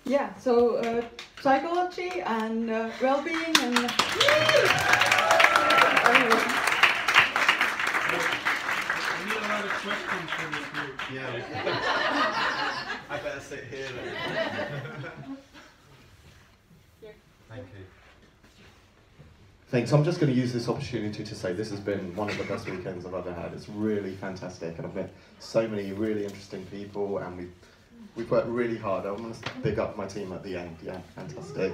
Yeah, so psychology and well-being and We need a lot of questions from this group. Yeah. I better sit here then. Thank you. Thanks. I'm just going to use this opportunity to say this has been one of the best weekends I've ever had. It's really fantastic, and I've met so many really interesting people, and we've worked really hard. I want to big up my team at the end. Yeah, fantastic.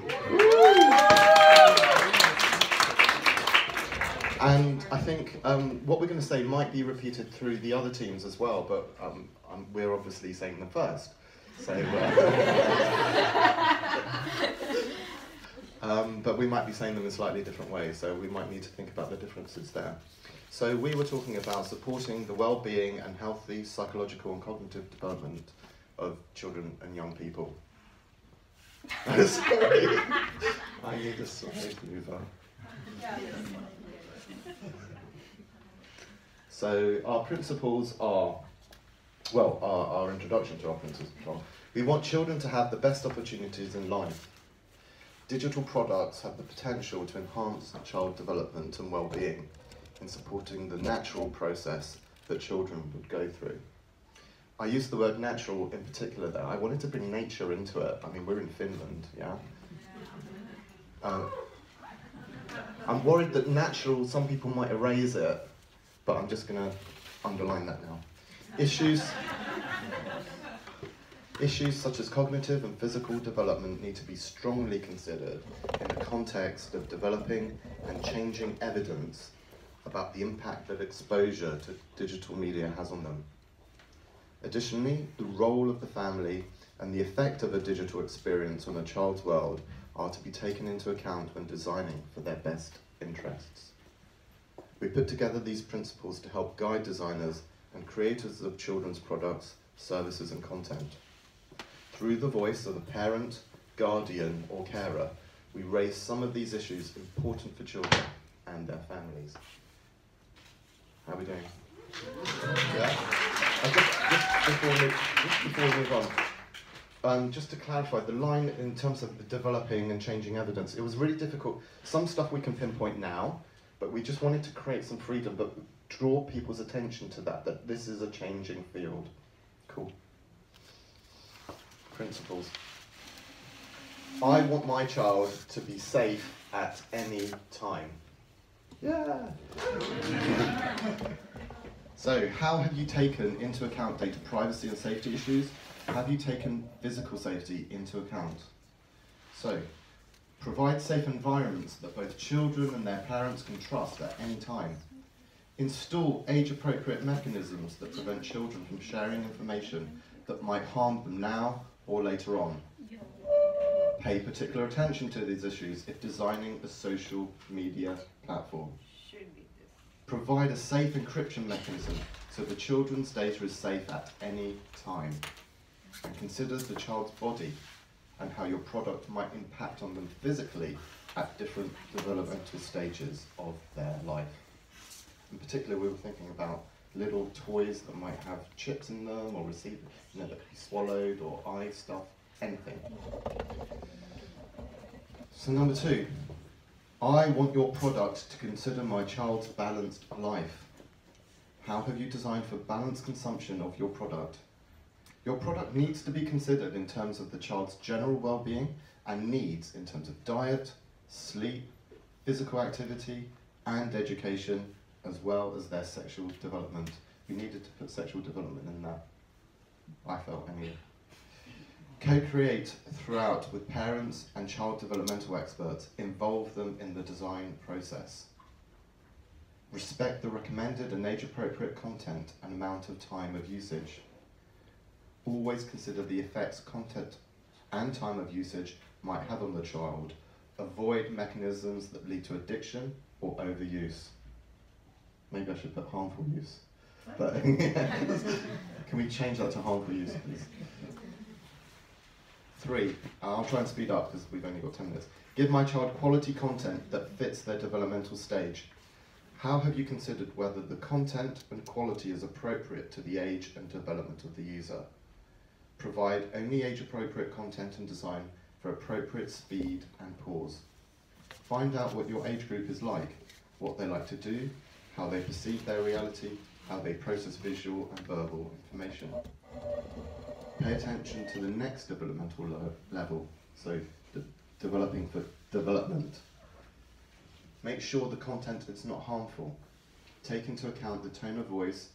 And I think what we're going to say might be repeated through the other teams as well, but we're obviously saying them first. So, but we might be saying them in slightly different ways, so we might need to think about the differences there. So we were talking about supporting the well-being and healthy psychological and cognitive development of children and young people. Sorry, I need to sort of move on. So our principles are, well, our introduction to our principles. We want children to have the best opportunities in life. Digital products have the potential to enhance child development and well-being in supporting the natural process that children would go through. I use the word natural in particular there. I wanted to bring nature into it. I mean, we're in Finland, yeah? I'm worried that natural, some people might erase it, but I'm just going to underline that now. Issues such as cognitive and physical development need to be strongly considered in the context of developing and changing evidence about the impact that exposure to digital media has on them. Additionally, the role of the family and the effect of a digital experience on a child's world are to be taken into account when designing for their best interests. We put together these principles to help guide designers and creators of children's products, services and content. Through the voice of the parent, guardian or carer, we raise some of these issues important for children and their families. How are we doing? Yeah? Just before we move on, just to clarify, the line in terms of the developing and changing evidence, it was really difficult. Some stuff we can pinpoint now, but we just wanted to create some freedom, but draw people's attention to that this is a changing field. Cool. Principles. I want my child to be safe at any time. Yeah. So, how have you taken into account data privacy and safety issues? Have you taken physical safety into account? So, provide safe environments that both children and their parents can trust at any time. Install age-appropriate mechanisms that prevent children from sharing information that might harm them now or later on. Pay particular attention to these issues if designing a social media platform. Provide a safe encryption mechanism so the children's data is safe at any time. And consider the child's body and how your product might impact on them physically at different developmental stages of their life. In particular, we were thinking about little toys that might have chips in them or receive, that could be swallowed, or eye stuff, anything. So number 2, I want your product to consider my child's balanced life. How have you designed for balanced consumption of your product? Your product needs to be considered in terms of the child's general well-being and needs in terms of diet, sleep, physical activity, and education, as well as their sexual development. We needed to put sexual development in that, I felt anyway. Co-create throughout with parents and child developmental experts. Involve them in the design process. Respect the recommended and age-appropriate content and amount of time of usage. Always consider the effects content and time of usage might have on the child. Avoid mechanisms that lead to addiction or overuse. Maybe I should put harmful use. But can we change that to harmful use, please? 3, I'll try and speed up because we've only got 10 minutes. Give my child quality content that fits their developmental stage. How have you considered whether the content and quality is appropriate to the age and development of the user? Provide only age-appropriate content and design for appropriate speed and pause. Find out what your age group is like, what they like to do, how they perceive their reality, how they process visual and verbal information. Pay attention to the next developmental level, so developing for development. Make sure the content is not harmful. Take into account the tone of voice,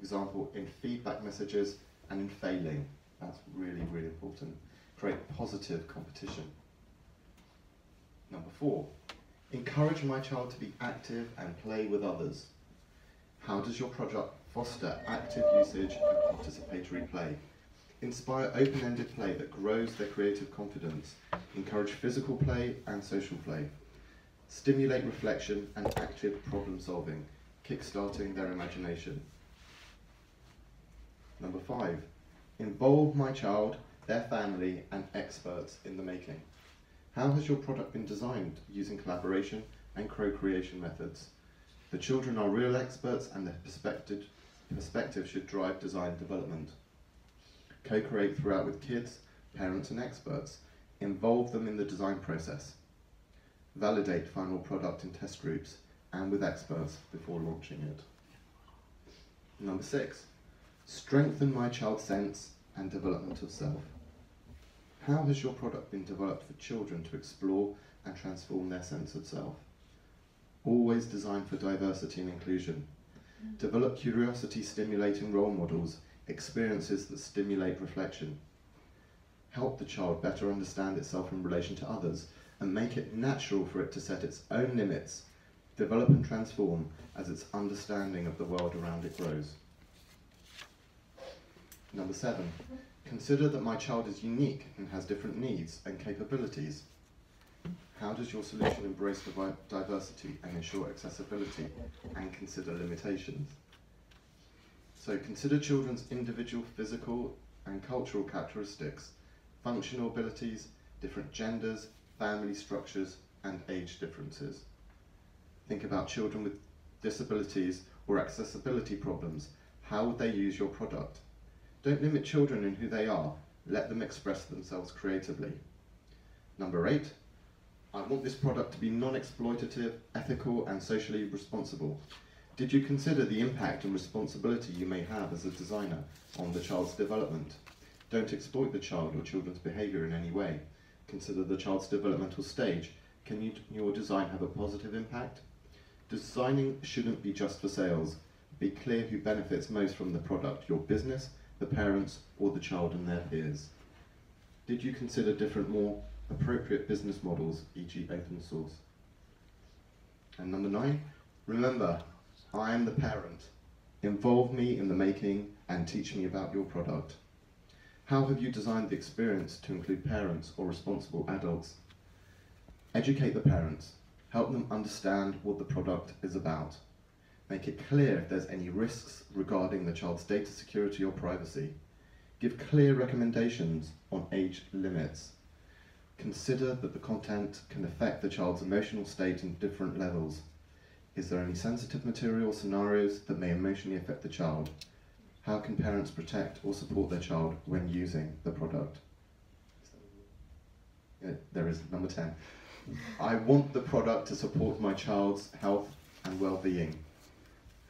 example in feedback messages and in failing. That's really, really important. Create positive competition. Number 4, encourage my child to be active and play with others. How does your project foster active usage and participatory play? Inspire open-ended play that grows their creative confidence. Encourage physical play and social play. Stimulate reflection and active problem solving, kickstarting their imagination. Number 5, involve my child, their family and experts in the making. How has your product been designed using collaboration and co-creation methods? The children are real experts and their perspective should drive design development. Co-create throughout with kids, parents and experts. Involve them in the design process. Validate final product in test groups and with experts before launching it. Number 6, strengthen my child's sense and development of self. How has your product been developed for children to explore and transform their sense of self? Always designed for diversity and inclusion. Develop curiosity-stimulating role models, experiences that stimulate reflection. Help the child better understand itself in relation to others and make it natural for it to set its own limits, develop and transform as its understanding of the world around it grows. Number 7, consider that my child is unique and has different needs and capabilities. How does your solution embrace diversity and ensure accessibility and consider limitations? So consider children's individual physical and cultural characteristics, functional abilities, different genders, family structures and age differences. Think about children with disabilities or accessibility problems. How would they use your product? Don't limit children in who they are. Let them express themselves creatively. Number 8, I want this product to be non-exploitative, ethical and socially responsible. Did you consider the impact and responsibility you may have as a designer on the child's development? Don't exploit the child or children's behaviour in any way. Consider the child's developmental stage. Can your design have a positive impact? Designing shouldn't be just for sales. Be clear who benefits most from the product, your business, the parents, or the child and their peers. Did you consider different, more appropriate business models, e.g. open source? And number 9, remember, I am the parent. Involve me in the making and teach me about your product. How have you designed the experience to include parents or responsible adults? Educate the parents. Help them understand what the product is about. Make it clear if there's any risks regarding the child's data security or privacy. Give clear recommendations on age limits. Consider that the content can affect the child's emotional state in different levels. Is there any sensitive material scenarios that may emotionally affect the child? How can parents protect or support their child when using the product? Yeah, there is number 10. I want the product to support my child's health and well-being.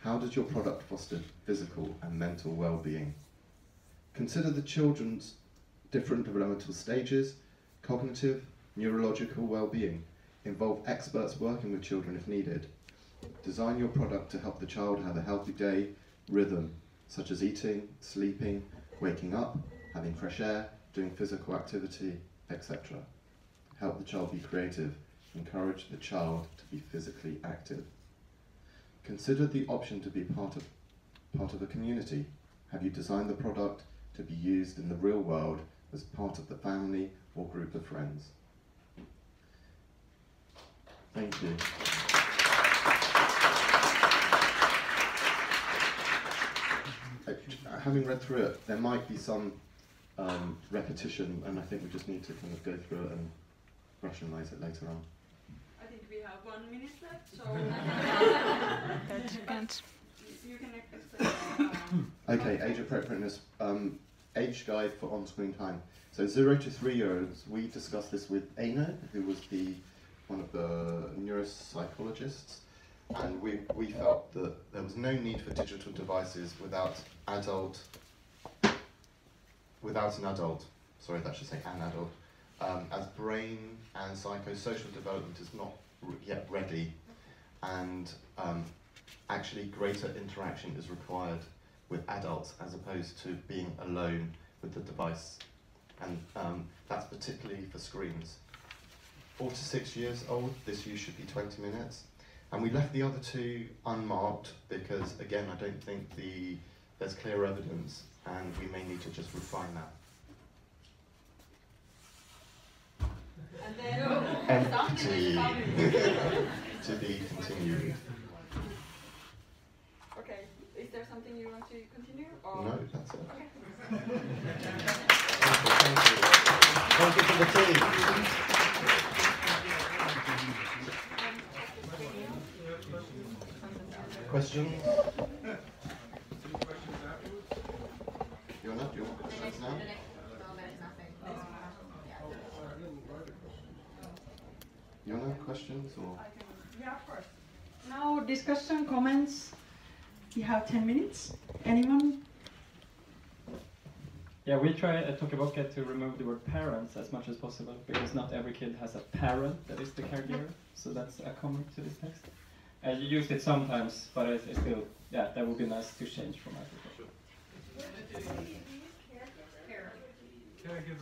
How does your product foster physical and mental well-being? Consider the children's different developmental stages, cognitive, neurological well-being. Involve experts working with children if needed. Design your product to help the child have a healthy day rhythm, such as eating, sleeping, waking up, having fresh air, doing physical activity, etc. Help the child be creative. Encourage the child to be physically active. Consider the option to be part of a community. Have you designed the product to be used in the real world as part of the family or group of friends? Thank you. Having read through it, there might be some repetition, and I think we just need to kind of go through it and rationalise it later on. I think we have 1 minute left, so you can explain. Okay, age appropriateness. age guide for on-screen time. So 0 to 3-year-olds, we discussed this with Aino, who was one of the neuropsychologists, and we felt that there was no need for digital devices without an adult, sorry, that should say an adult, as brain and psychosocial development is not yet ready, and actually greater interaction is required with adults as opposed to being alone with the device. And that's particularly for screens. 4 to 6 years old, this use should be 20 minutes. And we left the other two unmarked because, again, I don't think there's clear evidence, and we may need to just refine that. And then Empty. To be continued. Okay, is there something you want to continue? Or? No, that's it. Okay. Thank you for the team. Questions? You want questions now? You want to have questions or? Yeah, of course. Now discussion, comments. You have 10 minutes. Anyone? Yeah, we try at Talkoot to remove the word parents as much as possible, because not every kid has a parent that is the caregiver, so that's a comment to this text. You used it sometimes, but it's still, yeah, that would be nice to change from that.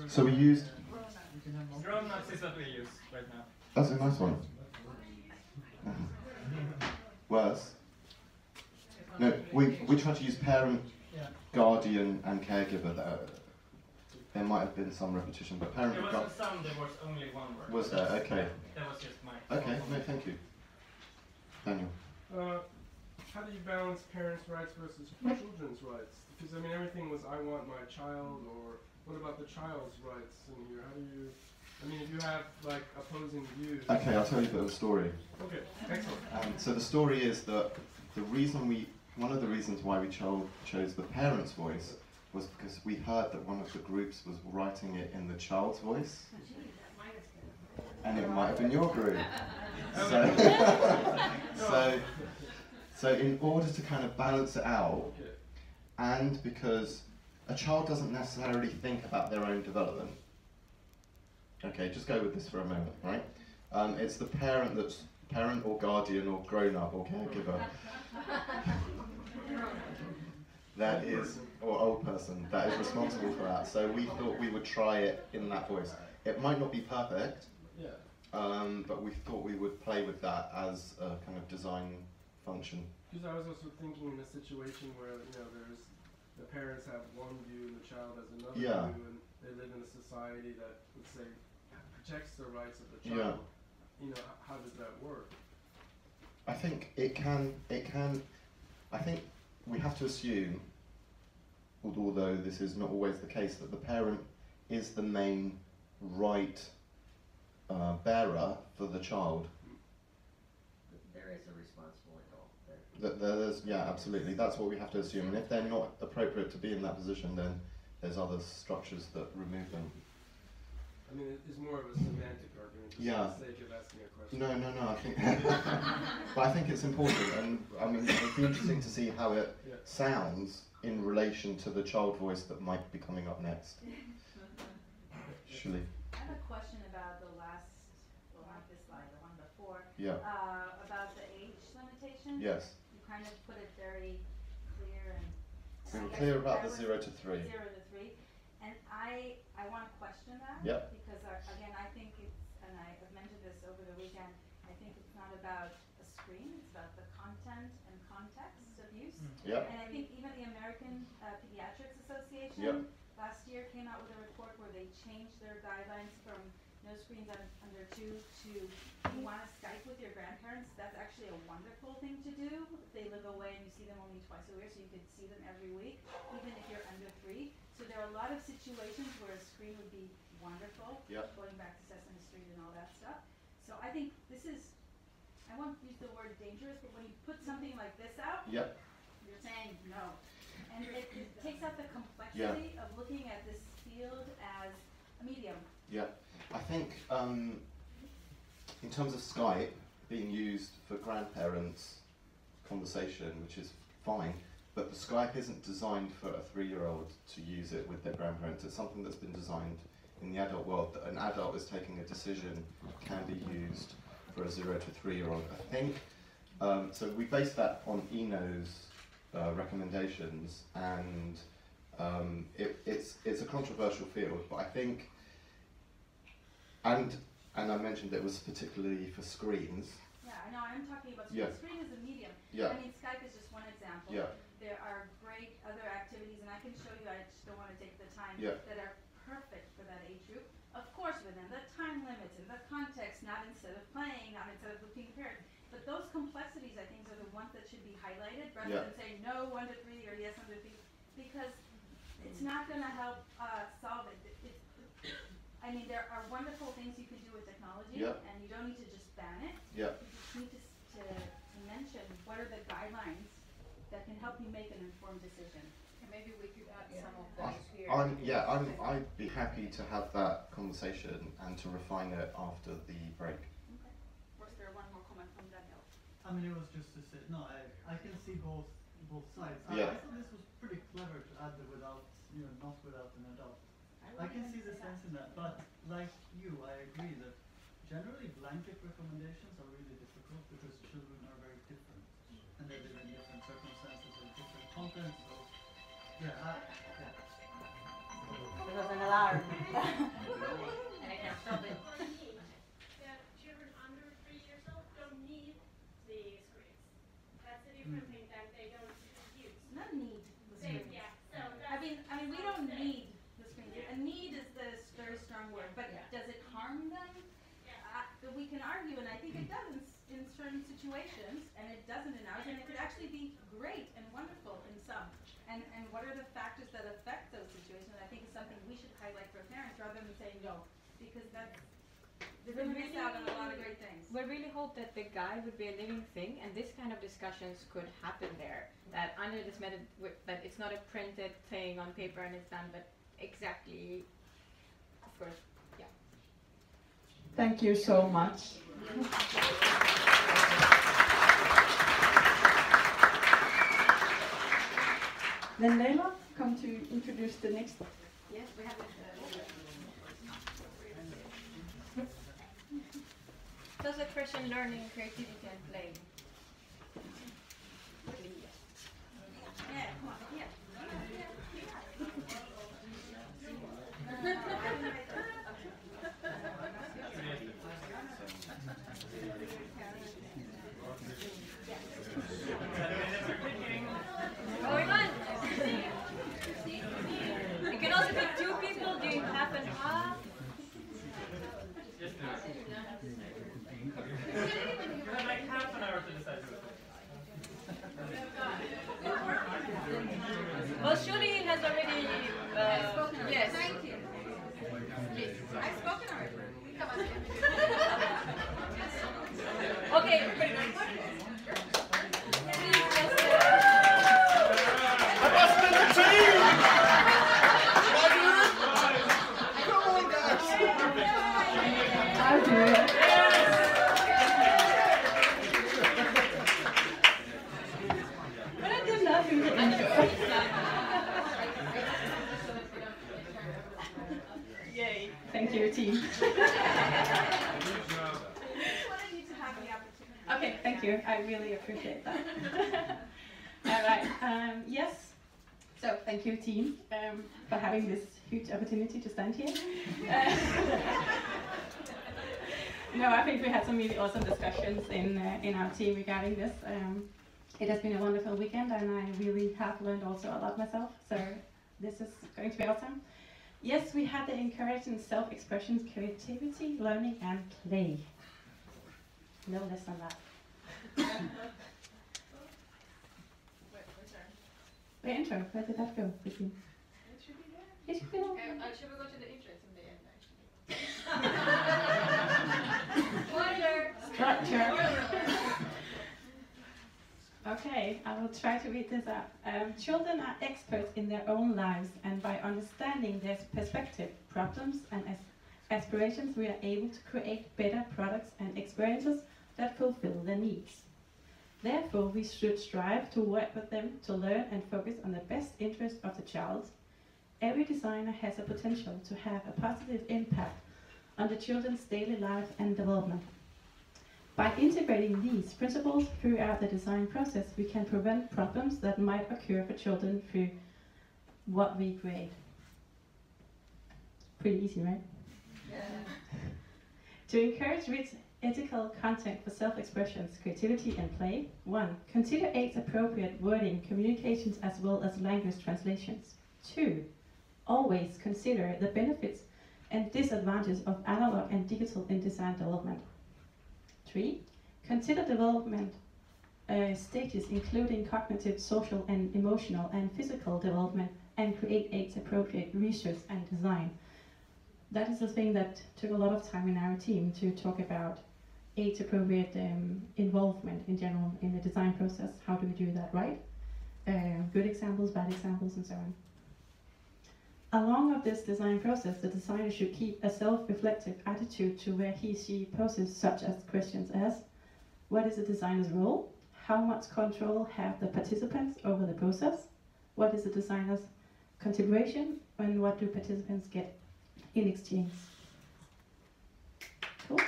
So we used. Grown-ups is what we use right now. That's a nice one. Worse. No, we try to use parent, guardian, and caregiver. There might have been some repetition, but parent. There wasn't some. There was only one word. Was there? Okay. That was just my. Okay. No, thank you. Daniel. How do you balance parents' rights versus children's rights? Because I mean, everything was I want my child, or what about the child's rights in here? How do you? I mean, if you have like opposing views. Okay, I'll tell you a bit of a story. Okay, excellent. So the story is that one of the reasons why we chose the parent's voice was because we heard that one of the groups was writing it in the child's voice, and it might have been your group. So in order to kind of balance it out, and because a child doesn't necessarily think about their own development. Okay, just go with this for a moment, right? It's the parent that's parent or guardian or grown-up or caregiver. That is, or old person, that is responsible for that. So we thought we would try it in that voice. It might not be perfect, but we thought we would play with that as a kind of design function. Because I was also thinking in a situation where there's the parents have one view and the child has another view, and they live in a society that would say protects the rights of the child. How does that work? I think it can. I think we have to assume, although this is not always the case, that the parent is the main right bearer for the child. There is a responsible adult. Absolutely. That's what we have to assume. And if they're not appropriate to be in that position, then there's other structures that remove them. I mean, it's more of a semantic argument, just for the sake of asking a question. No, I think, but I think it's important, and I mean, it'd be interesting to see how it sounds in relation to the child voice that might be coming up next. Shirley. I have a question about the last, well, not this slide, the one before. Yeah. About the age limitation. Yes. You kind of put it very clear and. We were clear about the 0 to 3. 0 to 3, and I want to question that. Yep. Because again, I think it's, and I've mentioned this over the weekend. I think it's not about a screen; it's about the content and context of use. Yep. And I think even the American Pediatrics Association last year came out with a report where they changed their guidelines from no screens under 2 to you want to Skype with your grandparents. That's actually a wonderful thing to do. If they live away and you see them only twice a year, so you could see them every week, even if you're under 3. So there are a lot of situations where a screen would be wonderful, going back to Sesame Street and all that stuff. So I think this is, I won't use the word dangerous, but when you put something like this out, you're saying no. And it takes out the complexity of looking at this field as a medium. Yeah, I think in terms of Skype being used for grandparents' conversation, which is fine, but the Skype isn't designed for a 3-year-old to use it with their grandparents. It's something that's been designed in the adult world, that an adult is taking a decision can be used for a 0 to 3-year-old. I think, so we based that on Eno's recommendations, and it's a controversial field, but I think, and I mentioned it was particularly for screens. Yeah, I know, I'm talking about Yeah. screen is a medium. Yeah. I mean, Skype is just one example. Yeah. There are great other activities, and I can show you, I just don't want to take the time, Yeah. that are perfect for that age group. Of course, within the time limits and the context, not instead of playing, not instead of looking paired. But those complexities, I think, are the ones that should be highlighted rather Yeah. than saying no 1 to 3 or yes 1 to 3, because it's not going to help solve it. I mean, there are wonderful things you can do with technology, Yeah. and you don't need to just ban it. Yeah. You just need to mention what are the guidelines that can help you make an informed decision. And maybe we could add some of those here. I'd be happy to have that conversation and to refine it after the break. Okay. Was there one more comment from Daniel? I mean, it was just to say, no, I can see both sides. Yeah. I thought this was pretty clever to add the without, not without an adult. I can see the sense in that, but like you, I agree that generally blanket recommendations are really difficult because children are very different and they live in different circumstances and different contexts. So yeah, There was an alarm. And I can't stop it. For me, children under 3 years old don't need the screens. That's a different thing that they don't use. Not need the screen. Yeah, so I mean, we don't need the screen. A need is this very strong word, but does it harm them? We can argue, and I think it does in certain situations, and it doesn't in ours, and it could actually be great and wonderful in some. And what are the factors that affect those situations? I think is something we should highlight for parents rather than saying no, because they're going to miss out on a lot of great things. We really hope that the guide would be a living thing, and this kind of discussions could happen there. That under this method, that it's not a printed thing on paper and it's done, but exactly, of course, yeah. Thank you so much. Then Leila, come to introduce the next. Yes, we have social expression, learning, creativity, and play. Yeah, come on, yeah. Going on. It can also be 2 people doing half and half. You have like half an hour to decide. Well, Shuli has already. Yes. Thank you. I've spoken already. Okay. Please just. I must be the team! Come on, guys! I'll do it. But I did nothing to Yay. Thank you, team. Okay, thank you. I really appreciate that. All right. Yes. So thank you, team, for having this huge opportunity to stand here. No, I think we had some really awesome discussions in our team regarding this. It has been a wonderful weekend, and I really have learned also a lot myself. So this is going to be awesome. Yes, we had the encouraging self-expression, creativity, learning, and play. No less than that. The intro, where did that go? It should be there. It should be there. Should we go to the intros in the end, actually? Spoiler! Structure. Okay, I will try to read this out. Children are experts in their own lives, and by understanding their perspective, problems, and aspirations, we are able to create better products and experiences that fulfill their needs. Therefore, we should strive to work with them to learn and focus on the best interest of the child. Every designer has a potential to have a positive impact on the children's daily life and development. By integrating these principles throughout the design process, we can prevent problems that might occur for children through what we create. Pretty easy, right? Yeah. To encourage rich ethical content for self-expressions, creativity and play, 1. Consider age-appropriate wording, communications as well as language translations. 2. Always consider the benefits and disadvantages of analog and digital in design development. 3. Consider development stages including cognitive, social and emotional and physical development and create age-appropriate research and design. That is the thing that took a lot of time in our team to talk about age-appropriate involvement in general in the design process. How do we do that right? Good examples, bad examples and so on. Along with this design process, the designer should keep a self-reflective attitude to where he or she poses such as questions as: what is the designer's role? How much control have the participants over the process? What is the designer's contribution? And what do participants get in exchange? Cool.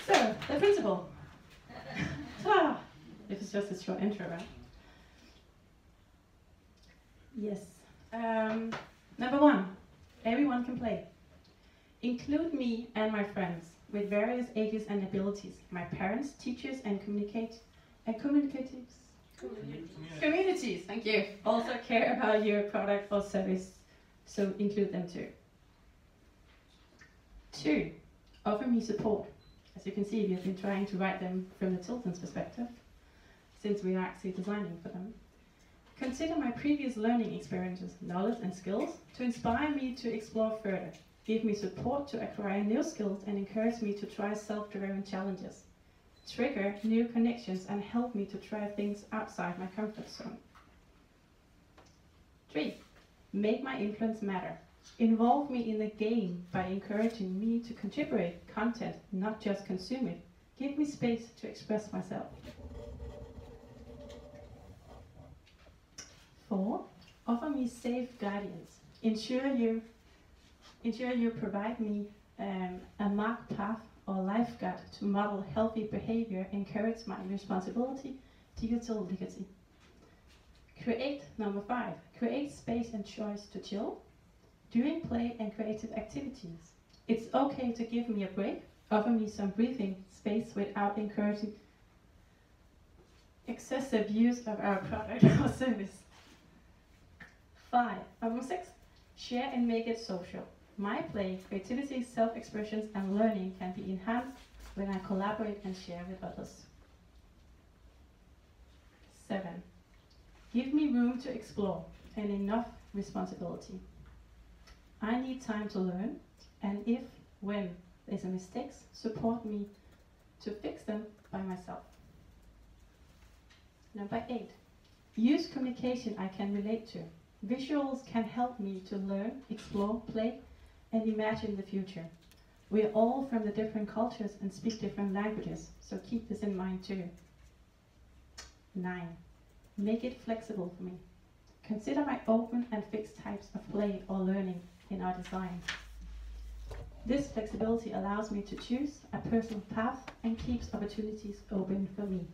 So, the principle. This is just a short intro, right? Yes. Number 1, everyone can play. Include me and my friends with various ages and abilities, my parents, teachers, and communities. Thank you. Also care about your product or service, so include them too. 2, offer me support. As you can see, we've been trying to write them from the children's perspective, since we are actually designing for them. Consider my previous learning experiences, knowledge and skills to inspire me to explore further. Give me support to acquire new skills and encourage me to try self-driven challenges. Trigger new connections and help me to try things outside my comfort zone. 3, make my influence matter. Involve me in the game by encouraging me to contribute content, not just consume it. Give me space to express myself. 4, offer me safe guidance. Ensure you provide me a marked path or lifeguard to model healthy behavior, encourage my responsibility, digital legacy. Number 5, create space and choice to chill. During play and creative activities, it's okay to give me a break. Offer me some breathing space without encouraging excessive use of our product or service. 5, 6, share and make it social. My play, creativity, self-expressions and learning can be enhanced when I collaborate and share with others. 7, give me room to explore and enough responsibility. I need time to learn, and when there's a mistakes, support me to fix them by myself. Number 8, use communication I can relate to. Visuals can help me to learn, explore, play, and imagine the future. We are all from the different cultures and speak different languages, so keep this in mind too. 9, make it flexible for me. Consider my open and fixed types of play or learning in our design. This flexibility allows me to choose a personal path and keeps opportunities open for me.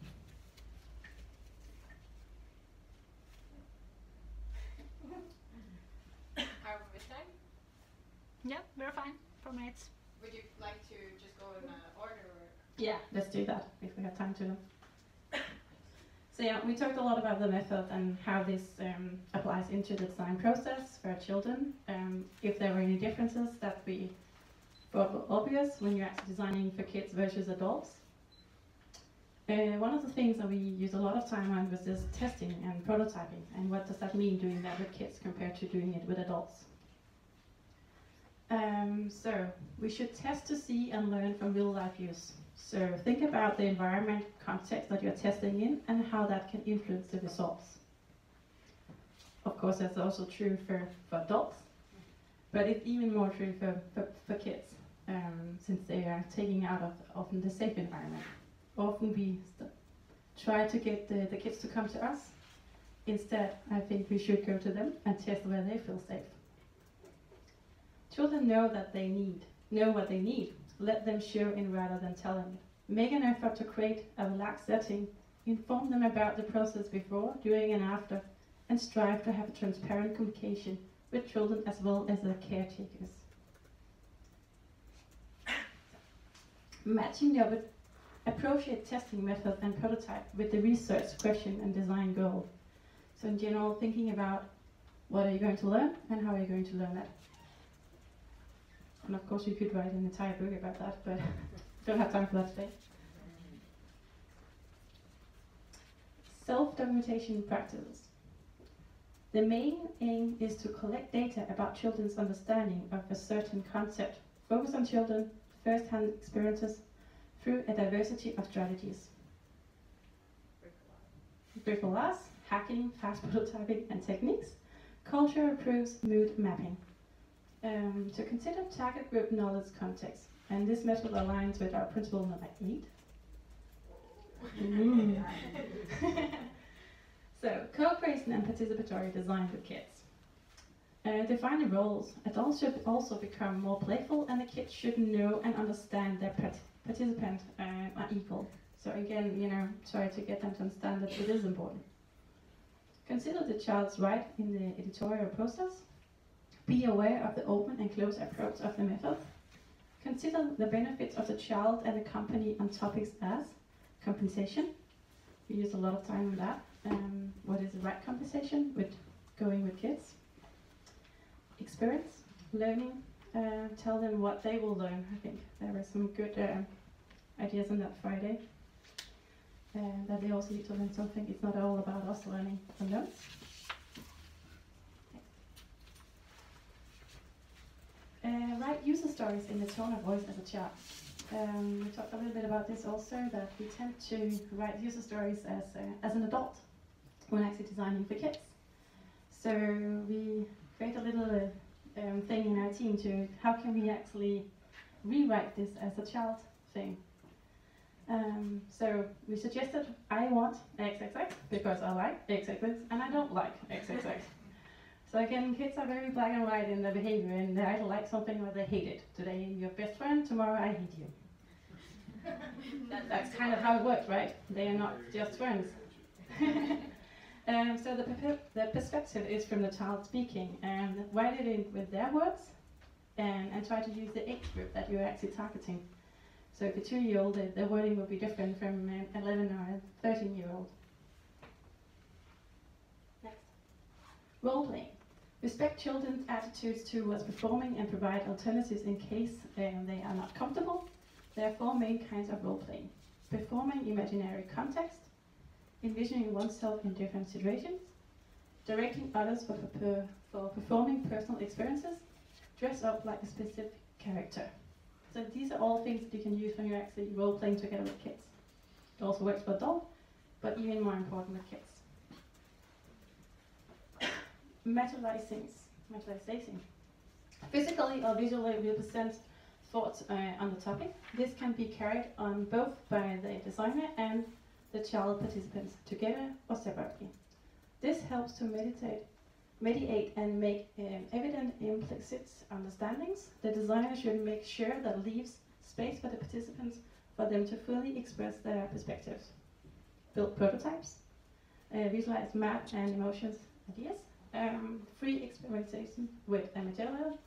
Are we with time? Yeah, we're fine. 4 minutes. Would you like to just go in order? Or? Yeah, let's do that if we have time to. So yeah, we talked a lot about the method and how this applies into the design process for our children. If there were any differences that we thought were obvious when you're actually designing for kids versus adults. One of the things that we use a lot of time on was this testing and prototyping, and what does that mean doing that with kids compared to doing it with adults. So we should test to see and learn from real life use. So think about the environment context that you're testing in and how that can influence the results. Of course, that's also true for adults, but it's even more true for kids, since they are taking out of often the safe environment. Often we try to get the kids to come to us. Instead, I think we should go to them and test where they feel safe. Children know what they need. Let them show in rather than tell them. Make an effort to create a relaxed setting. Inform them about the process before, during and after, and strive to have transparent communication with children as well as their caretakers. Matching the appropriate testing method and prototype with the research question and design goal. So in general, thinking about what are you going to learn and how are you going to learn it. And of course you could write an entire book about that, but don't have time for that today. Self-documentation practices. The main aim is to collect data about children's understanding of a certain concept, focus on children, first-hand experiences, through a diversity of strategies. Bricolage, hacking, fast prototyping and techniques. Culture approves mood mapping. To consider target group knowledge context, and this method aligns with our principle number 8. So, cooperation and participatory design with kids. Define the roles. Adults should also become more playful, and the kids should know and understand their participants are equal. So again, try to get them to understand that it is important. Consider the child's right in the editorial process. Be aware of the open and close approach of the method. Consider the benefits of the child and the company on topics as compensation. We use a lot of time on that. What is the right compensation with going with kids? Experience, learning, tell them what they will learn. I think there were some good ideas on that Friday. That they also need to learn something. It's not all about us learning from notes. Write user stories in the tone of voice as a child. We talked a little bit about this also, that we tend to write user stories as an adult when actually designing for kids. So we create a little thing in our team to how can we actually rewrite this as a child thing. So we suggested I want XXX because I like XXX and I don't like XXX. So again, kids are very black and white in their behavior, and they either like something or they hate it. Today you're your best friend, tomorrow I hate you. That's kind of how it works, right? They are not just friends. So the perspective is from the child speaking, and write it in with their words, and try to use the age group that you're actually targeting. So if a 2-year-old, the wording will be different from 11 or 13-year-old. Next. Role playing. Respect children's attitudes towards performing and provide alternatives in case they are not comfortable. There are 4 main kinds of role playing. Performing imaginary context, envisioning oneself in different situations, directing others for performing personal experiences, dress up like a specific character. So these are all things that you can use when you're actually role playing together with kids. It also works for adults, but even more important with kids. Materializing. Physically or visually represent thoughts on the topic. This can be carried on both by the designer and the child participants together or separately. This helps to mediate and make evident implicit understandings. The designer should make sure that leaves space for the participants for them to fully express their perspectives. Build prototypes, visualize map and emotions ideas, free experimentation with the material,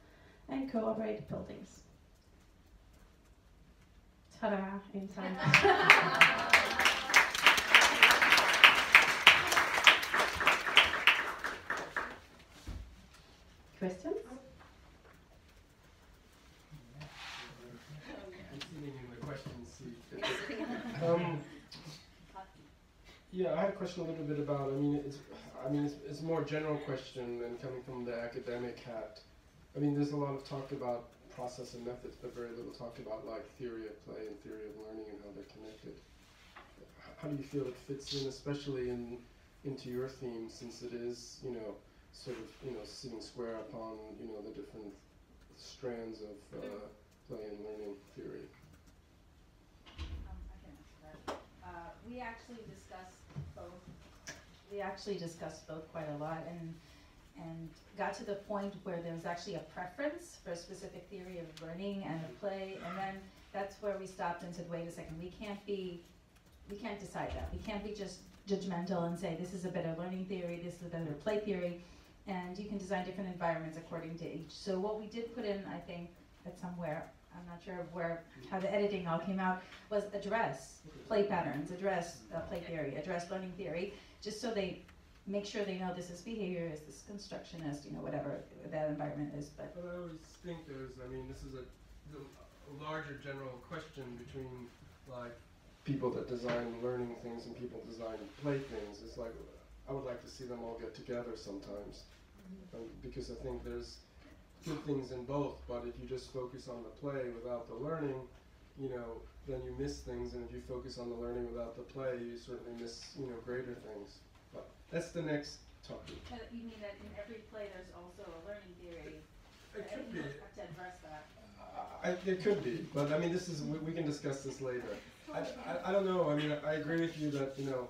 and cooperate buildings. Ta-da, in time. Questions? I'm sitting in the questions seat. Yeah, I had a question a little bit about. It's a more general question than coming from the academic hat. There's a lot of talk about process and methods, but very little talked about like theory of play and theory of learning and how they're connected. How do you feel it fits in, especially into your theme, since it is, you know, sort of, you know, sitting square upon, you know, the different strands of play and learning theory? I can answer that. We actually discussed both. We actually discussed both quite a lot, and got to the point where there was actually a preference for a specific theory of learning and of play, and then that's where we stopped and said, wait a second, we can't decide that. We can't be just judgmental and say this is a better learning theory, this is a better play theory, and you can design different environments according to each. So what we did put in, I think, that somewhere, I'm not sure how the editing all came out, was address play patterns, address play theory, address learning theory, just so they make sure they know this is behaviorist, this is constructionist, you know, whatever that environment is. But I always think I mean, this is a larger general question between like people that design learning things and people design play things. It's like, I would like to see them all get together sometimes, because I think there's good things in both, but if you just focus on the play without the learning, you know, then you miss things, and if you focus on the learning without the play, you certainly miss, you know, greater things. But that's the next topic. you mean that in every play there's also a learning theory? It could be. You have to address that. It could be, but I mean, this is, we can discuss this later. I don't know, I mean, I agree with you that, you know,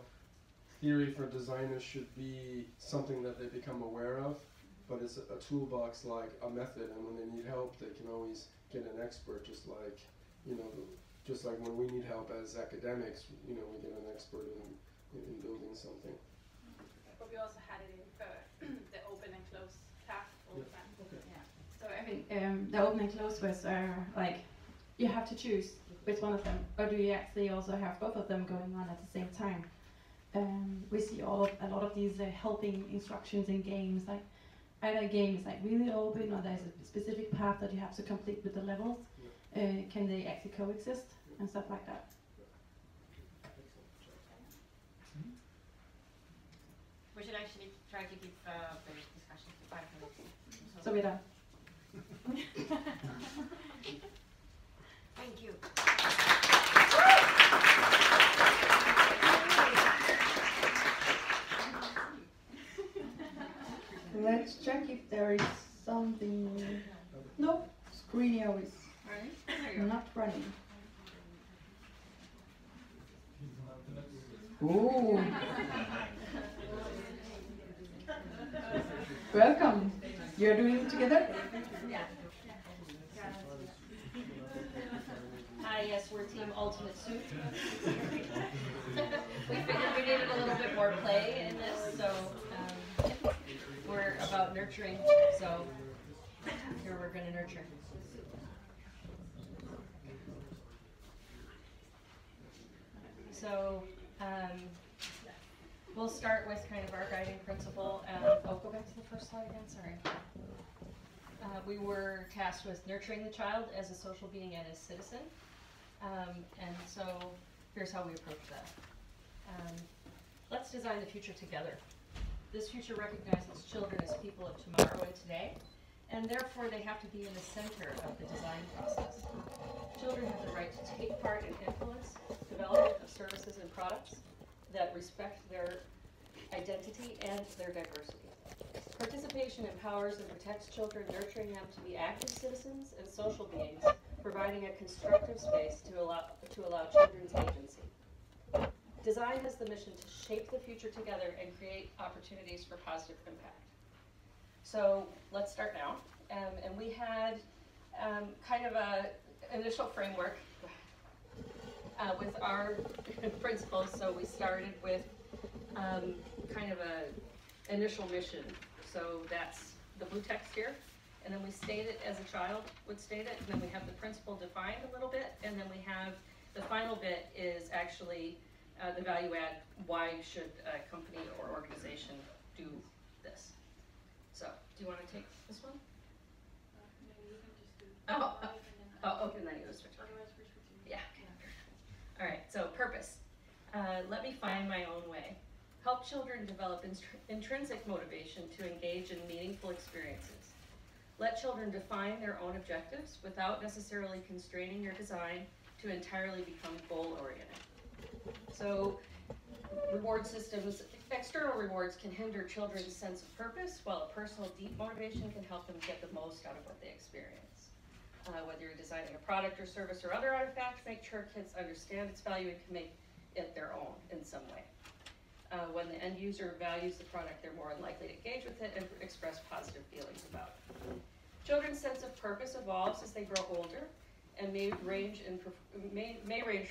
theory for designers should be something that they become aware of, but it's a toolbox like a method, and when they need help, they can always get an expert, just like, you know, just like when we need help as academics, you know, we get an expert in building something. But we also had it in the open and close path all the time. Okay. Yeah. So I think the open and close was like, you have to choose which one of them, or do you actually also have both of them going on at the same time? We see a lot of these helping instructions in games, like either a game is like really open, or there's a specific path that you have to complete with the levels. Can they actually coexist and stuff like that? We should actually try to keep the discussion to 5 minutes. So we're done. Thank you. Let's check if there is something. Nope, Screenio is not running. Ooh. Welcome. You're doing it together? Yeah. Hi, yes, we're Team Ultimate Suit. We figured we needed a little bit more play in this, so we're about nurturing, so here we're going to nurture. So we'll start with kind of our guiding principle. Oh, go back to the first slide again, sorry. We were tasked with nurturing the child as a social being and as citizen. And so here's how we approach that. Let's design the future together. This future recognizes children as people of tomorrow and today, and therefore they have to be in the center of the design process. Children have the right to take part and influence development of services and products that respect their identity and their diversity. Participation empowers and protects children, nurturing them to be active citizens and social beings, providing a constructive space to allow children's agency. Design has the mission to shape the future together and create opportunities for positive impact. So let's start now. And we had kind of an initial framework with our principles. So we started with kind of an initial mission. So that's the blue text here. And then we state it as a child would state it. And then we have the principle defined a little bit. And then we have the final bit is actually the value add. Why should a company or organization do this? So, do you want to take this one? Maybe you can just do Okay, then you switch. otherwise we're switching. Yeah. All right, so purpose. Let me find my own way. Help children develop intrinsic motivation to engage in meaningful experiences. Let children define their own objectives without necessarily constraining your design to entirely become goal-oriented. So, reward systems, external rewards can hinder children's sense of purpose, while a personal deep motivation can help them get the most out of what they experience. Whether you're designing a product or service or other artifacts, make sure kids understand its value and can make it their own in some way. When the end user values the product, they're more likely to engage with it and express positive feelings about it. Children's sense of purpose evolves as they grow older and may range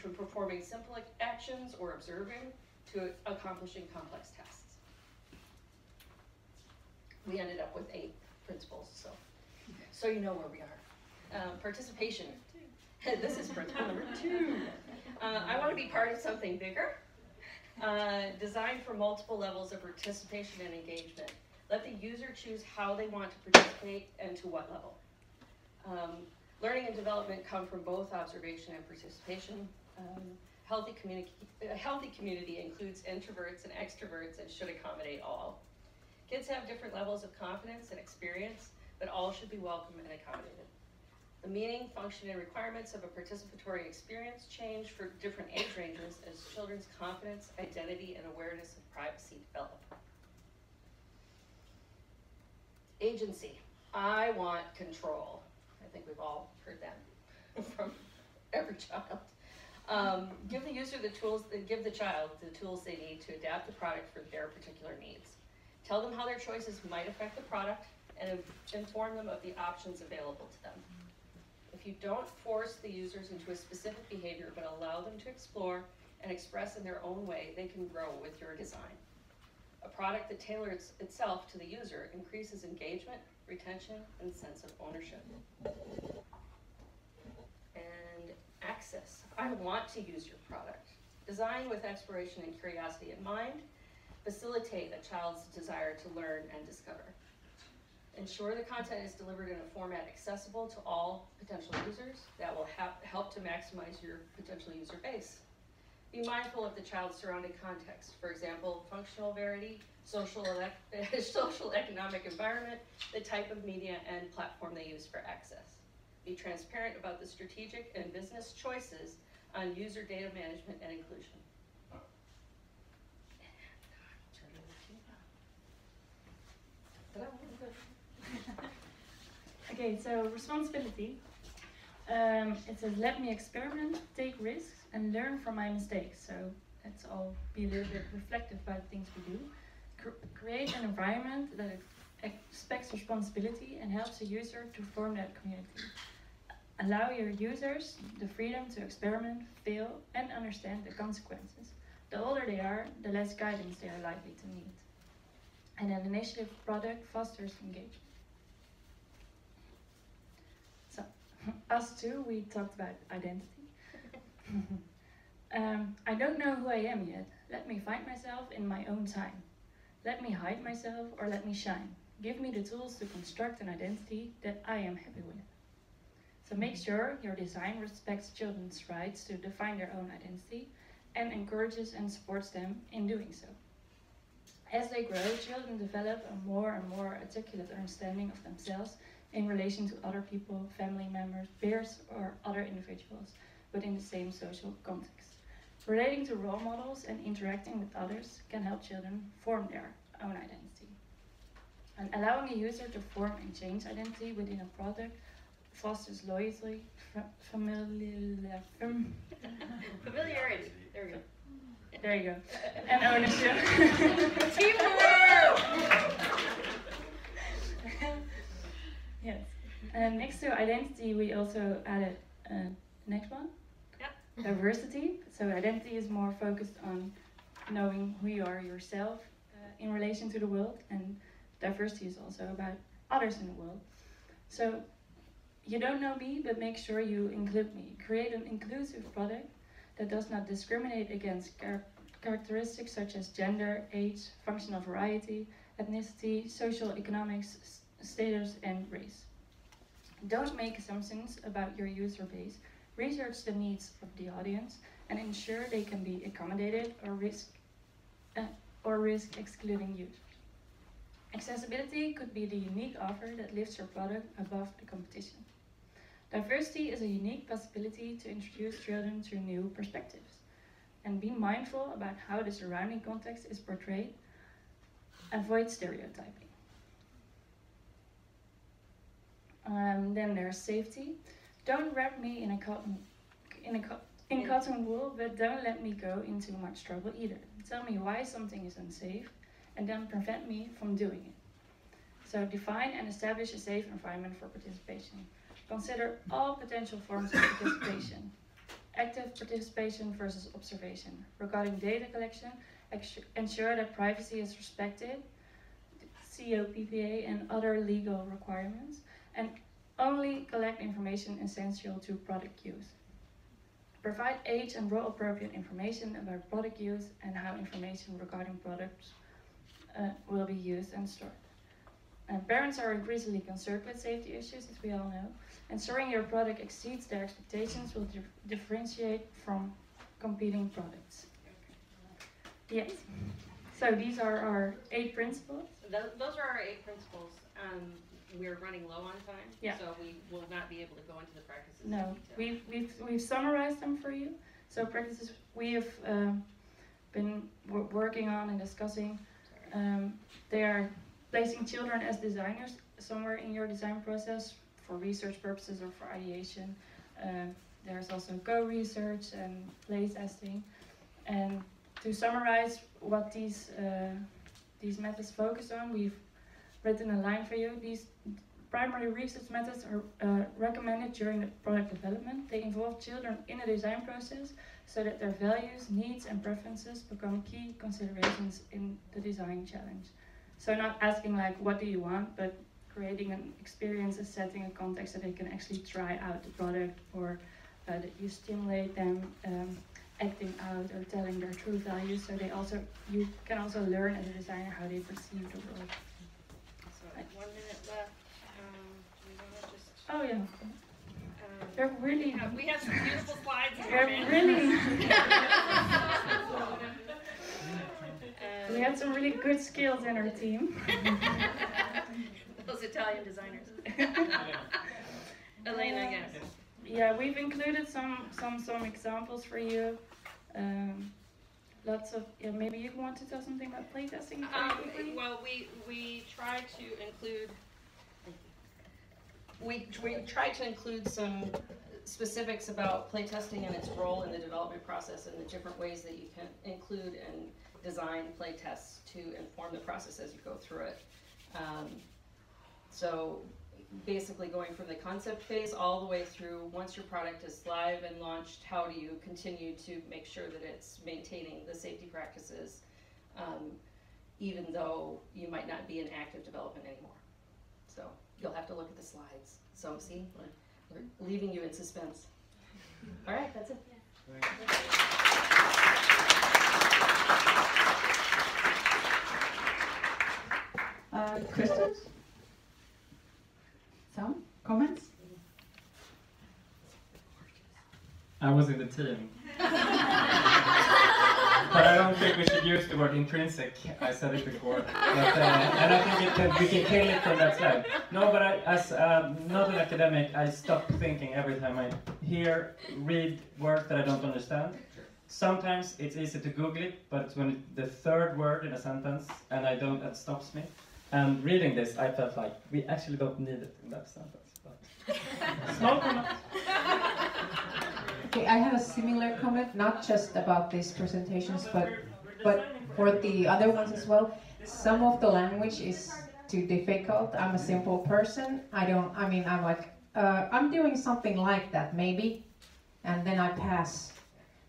from performing simple actions or observing to accomplishing complex tasks. We ended up with 8 principles, so you know where we are. Participation. This is principle number 2. I want to be part of something bigger. Design for multiple levels of participation and engagement. Let the user choose how they want to participate and to what level. Learning and development come from both observation and participation. Healthy community includes introverts and extroverts and should accommodate all. Kids have different levels of confidence and experience, but all should be welcome and accommodated. The meaning, function, and requirements of a participatory experience change for different age ranges as children's confidence, identity, and awareness of privacy develop. Agency. I want control. I think we've all heard that from every child. Give the user the tools, give the child the tools they need to adapt the product for their particular needs. Tell them how their choices might affect the product and inform them of the options available to them. If you don't force the users into a specific behavior but allow them to explore and express in their own way, they can grow with your design. A product that tailors itself to the user increases engagement, retention, and sense of ownership. And access. I want to use your product. Design with exploration and curiosity in mind. Facilitate a child's desire to learn and discover. Ensure the content is delivered in a format accessible to all potential users that will help to maximize your potential user base. Be mindful of the child's surrounding context. For example, functional variety, social economic environment, the type of media and platform they use for access. Be transparent about the strategic and business choices on user data management and inclusion. Okay, so responsibility. It says, let me experiment, take risks, and learn from my mistakes. So let's all be a little bit reflective about the things we do. Create an environment that expects responsibility and helps the user to form that community. Allow your users the freedom to experiment, fail, and understand the consequences. The older they are, the less guidance they are likely to need. And an initiative product fosters engagement. So, us too, we talked about identity. I don't know who I am yet. Let me find myself in my own time. Let me hide myself or let me shine. Give me the tools to construct an identity that I am happy with. So make sure your design respects children's rights to define their own identity and encourages and supports them in doing so. As they grow, children develop a more and more articulate understanding of themselves in relation to other people, family members, peers, or other individuals within the same social context. Relating to role models and interacting with others can help children form their own identity. And allowing a user to form and change identity within a product fosters loyalty, familiarity. There we go. There you go. And ownership. Teamwork! Yes. And next to identity, we also added next one. Yep. Diversity. So identity is more focused on knowing who you are yourself in relation to the world, and diversity is also about others in the world. So you don't know me, but make sure you include me. Create an inclusive product that does not discriminate against characteristics such as gender, age, functional variety, ethnicity, social economics, status, and race. Don't make assumptions about your user base. Research the needs of the audience and ensure they can be accommodated or risk excluding users. Accessibility could be the unique offer that lifts your product above the competition. Diversity is a unique possibility to introduce children to new perspectives. And be mindful about how the surrounding context is portrayed. Avoid stereotyping. Then there's safety. Don't wrap me in cotton wool, but don't let me go in too much trouble either. Tell me why something is unsafe, and then prevent me from doing it. So define and establish a safe environment for participation. Consider all potential forms of participation. Active participation versus observation. Regarding data collection, ensure that privacy is respected, COPPA and other legal requirements, and only collect information essential to product use. Provide age and role appropriate information about product use and how information regarding products will be used and stored. And parents are increasingly concerned with safety issues, as we all know. Ensuring your product exceeds their expectations will differentiate from competing products. Yes. So these are our 8 principles. Those are our 8 principles. We're running low on time, yeah. So we will not be able to go into the practices. No, we've summarized them for you. So practices we have been working on and discussing. They are placing children as designers somewhere in your design process for research purposes or for ideation. There's also co-research and play testing. And to summarize what these methods focus on, we've written a line for you. These primary research methods are recommended during the product development. They involve children in the design process so that their values, needs and preferences become key considerations in the design challenge. So not asking like, what do you want, but creating an experience and setting a context that they can actually try out the product, or that you stimulate them acting out or telling their true values, so you can also learn as a designer how they perceive the world. So 1 minute left. Do we want to just? Oh yeah. They're really. We have some beautiful slides. They're really. We had some really good skills in our team. Those Italian designers. Elena, yes. Yeah, we've included some examples for you. Lots of, yeah, maybe you want to tell something about playtesting? Well, we try to include. We try to include some specifics about playtesting and its role in the development process, and the different ways that you can include and design playtests to inform the process as you go through it. So basically going from the concept phase all the way through, once your product is live and launched, how do you continue to make sure that it's maintaining the safety practices, even though you might not be in active development anymore. So you'll have to look at the slides. So see, we're leaving you in suspense. All right, that's it. Questions? Some comments? I was in the team. But I don't think we should use the word intrinsic. I said it before. But, and I think we can kill it from that slide. No, but as not an academic, I stop thinking every time I read words that I don't understand. Sometimes it's easy to Google it, but it's when the third word in a sentence and it stops me. And reading this, I felt like we actually don't need it in that sentence. But small comment. Okay, I have a similar comment, not just about these presentations, but for the other ones as well. Some of the language is too difficult. I'm a simple person. I'm like, I'm doing something like that maybe, and then I pass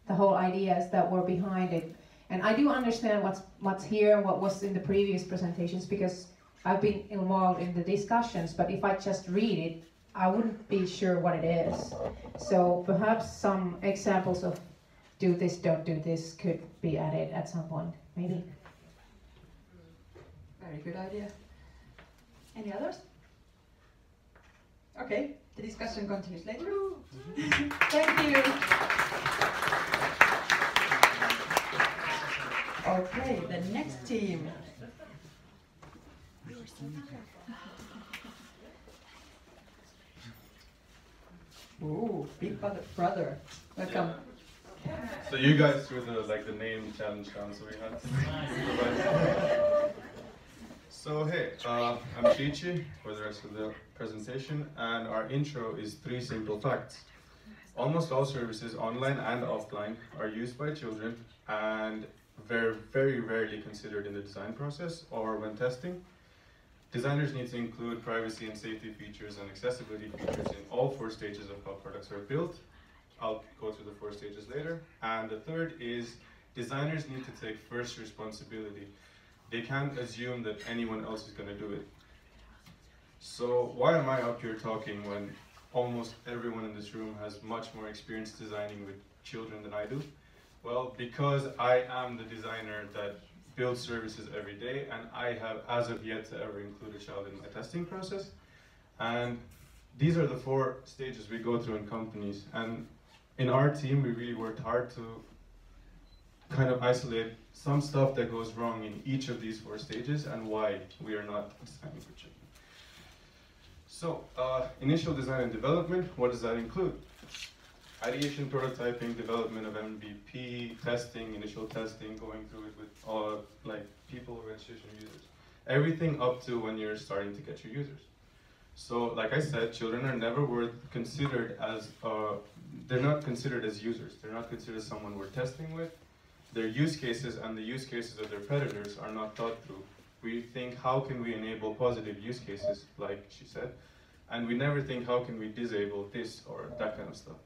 the whole ideas that were behind it. And I do understand what's here and what was in the previous presentations, because I've been involved in the discussions, but if I just read it, I wouldn't be sure what it is. So perhaps some examples of do this, don't do this could be added at some point, maybe. Very good idea. Any others? Okay, the discussion continues later. Thank you. Okay, the next team. Oh, big brother. Welcome. So you guys threw the name challenge down, so we had to. So hey, I'm Chichi for the rest of the presentation, and our intro is 3 simple facts. Almost all services, online and offline, are used by children and very, very rarely considered in the design process or when testing. Designers need to include privacy and safety features and accessibility features in all 4 stages of how products are built. I'll go through the 4 stages later. And the third is designers need to take first responsibility. They can't assume that anyone else is going to do it. So why am I up here talking when almost everyone in this room has much more experience designing with children than I do? Well, because I am the designer that builds services every day, and I have as of yet to ever include a child in my testing process. And these are the 4 stages we go through in companies. And in our team, we really worked hard to kind of isolate some stuff that goes wrong in each of these 4 stages and why we are not designing for children. So, initial design and development, what does that include? Ideation, prototyping, development of MVP, testing, initial testing, going through it with people, registration, users. Everything up to when you're starting to get your users. So, like I said, children are never considered as, they're not considered as users. They're not considered as someone we're testing with. Their use cases and the use cases of their predators are not thought through. We think, how can we enable positive use cases, like she said, and we never think, how can we disable this or that kind of stuff.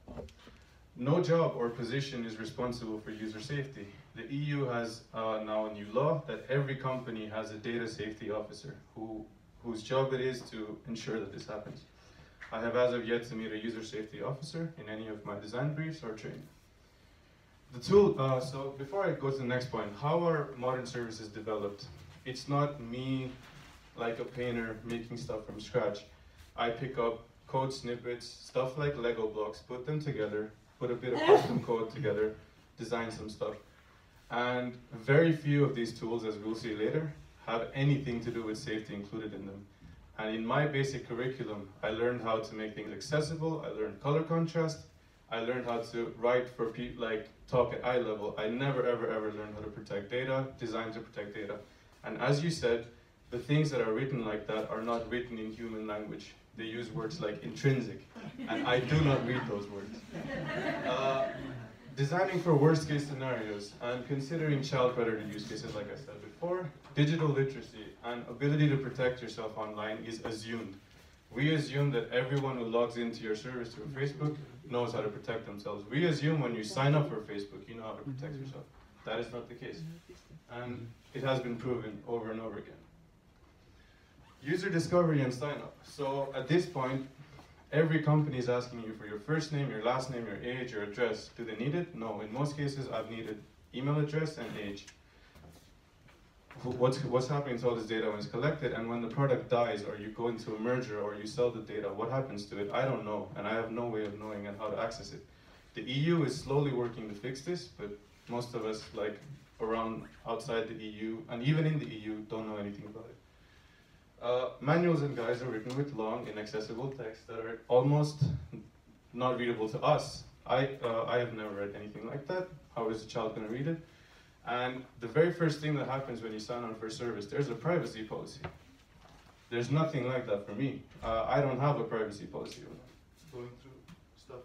No job or position is responsible for user safety. The EU has now a new law that every company has a data safety officer whose job it is to ensure that this happens. I have as of yet to meet a user safety officer in any of my design briefs or training. The tool, so before I go to the next point, how are modern services developed? It's not me, like a painter, making stuff from scratch. I pick up code snippets, stuff like Lego blocks, put them together, put a bit of custom code together, design some stuff. And very few of these tools, as we'll see later, have anything to do with safety included in them. And in my basic curriculum, I learned how to make things accessible, I learned color contrast, I learned how to write for people, like talk at eye level. I never ever learned how to protect data, design to protect data. And as you said, the things that are written like that are not written in human language. They use words like intrinsic, and I do not read those words. Designing for worst case scenarios and considering child predator use cases, like I said before, digital literacy and ability to protect yourself online is assumed. We assume that everyone who logs into your service through Facebook knows how to protect themselves. We assume when you sign up for Facebook, you know how to protect yourself. That is not the case. And it has been proven over and over again. User discovery and sign up. So at this point, every company is asking you for your first name, your last name, your age, your address. Do they need it? No. In most cases, I've needed email address and age. What's happening to all this data when it's collected, and when the product dies, or you go into a merger, or you sell the data, what happens to it? I don't know, and I have no way of knowing how to access it. The EU is slowly working to fix this, but most of us, like around outside the EU, and even in the EU, don't know anything about it. Manuals and guides are written with long, inaccessible text that are almost not readable to us. I have never read anything like that. How is a child going to read it? And the very first thing that happens when you sign on for a service, there's a privacy policy. There's nothing like that for me. I don't have a privacy policy when I'm going through stuff.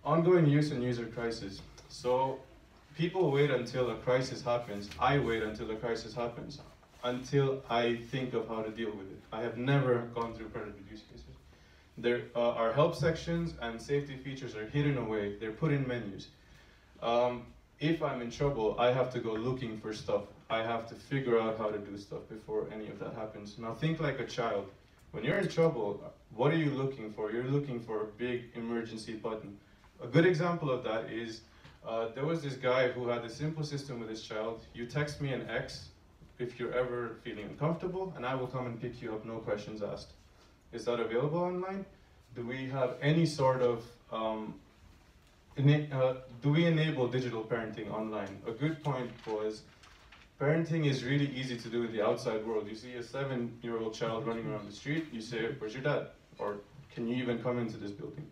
Ongoing use and user crisis. So people wait until a crisis happens. I wait until a crisis happens, until I think of how to deal with it. I have never gone through predator use cases. There are help sections and safety features are hidden away. They're put in menus. If I'm in trouble, I have to go looking for stuff. I have to figure out how to do stuff before any of that happens. Now think like a child. When you're in trouble, what are you looking for? You're looking for a big emergency button. A good example of that is, there was this guy who had a simple system with his child. You text me an X if you're ever feeling uncomfortable, and I will come and pick you up, no questions asked. Is that available online? Do we have any sort of do we enable digital parenting online? A good point was, parenting is really easy to do in the outside world. You see a 7-year-old child running around the street, you say, where's your dad? Or can you even come into this building?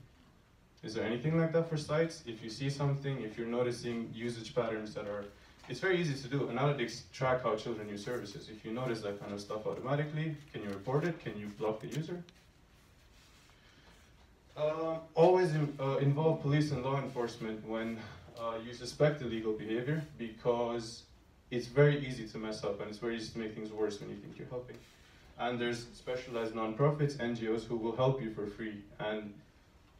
Is there anything like that for sites? If you see something, if you're noticing usage patterns that are, it's very easy to do. Analytics track how children use services. If you notice that kind of stuff automatically, can you report it? Can you block the user? Always involve police and law enforcement when you suspect illegal behavior, because it's very easy to mess up and it's very easy to make things worse when you think you're helping. And there's specialized nonprofits, NGOs, who will help you for free. And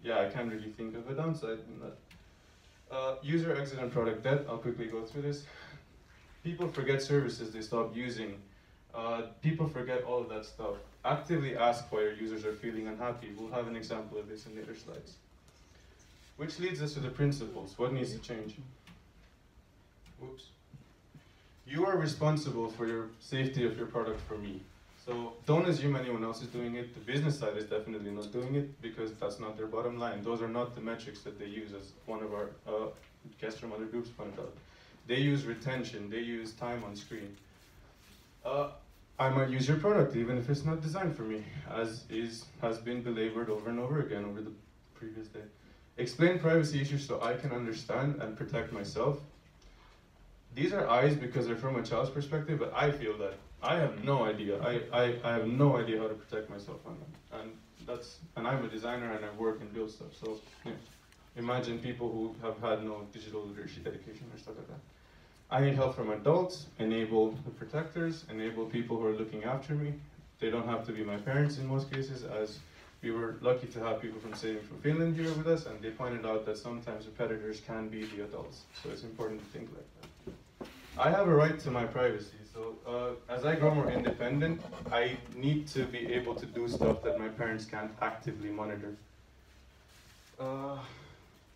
yeah, I can't really think of a downside in that. User exit and product debt, I'll quickly go through this. People forget services they stop using. People forget all of that stuff. Actively ask why your users are feeling unhappy. We'll have an example of this in later slides. Which leads us to the principles. What needs to change? Whoops. You are responsible for your safety of your product for me. So don't assume anyone else is doing it. The business side is definitely not doing it, because that's not their bottom line. Those are not the metrics that they use, as one of our guests from other groups pointed out. They use retention, they use time on screen. I might use your product even if it's not designed for me, as has been belabored over and over again over the previous day. Explain privacy issues so I can understand and protect myself. These are I's because they're from a child's perspective, but I feel that I have no idea. I have no idea how to protect myself on them. And I'm a designer and I work and build stuff. So yeah, imagine people who have had no digital literacy education or stuff like that. I need help from adults, enable the protectors, enable people who are looking after me. They don't have to be my parents in most cases, as we were lucky to have people from Saving from Finland here with us, and they pointed out that sometimes the predators can be the adults. So it's important to think like that. I have a right to my privacy. So as I grow more independent, I need to be able to do stuff that my parents can't actively monitor.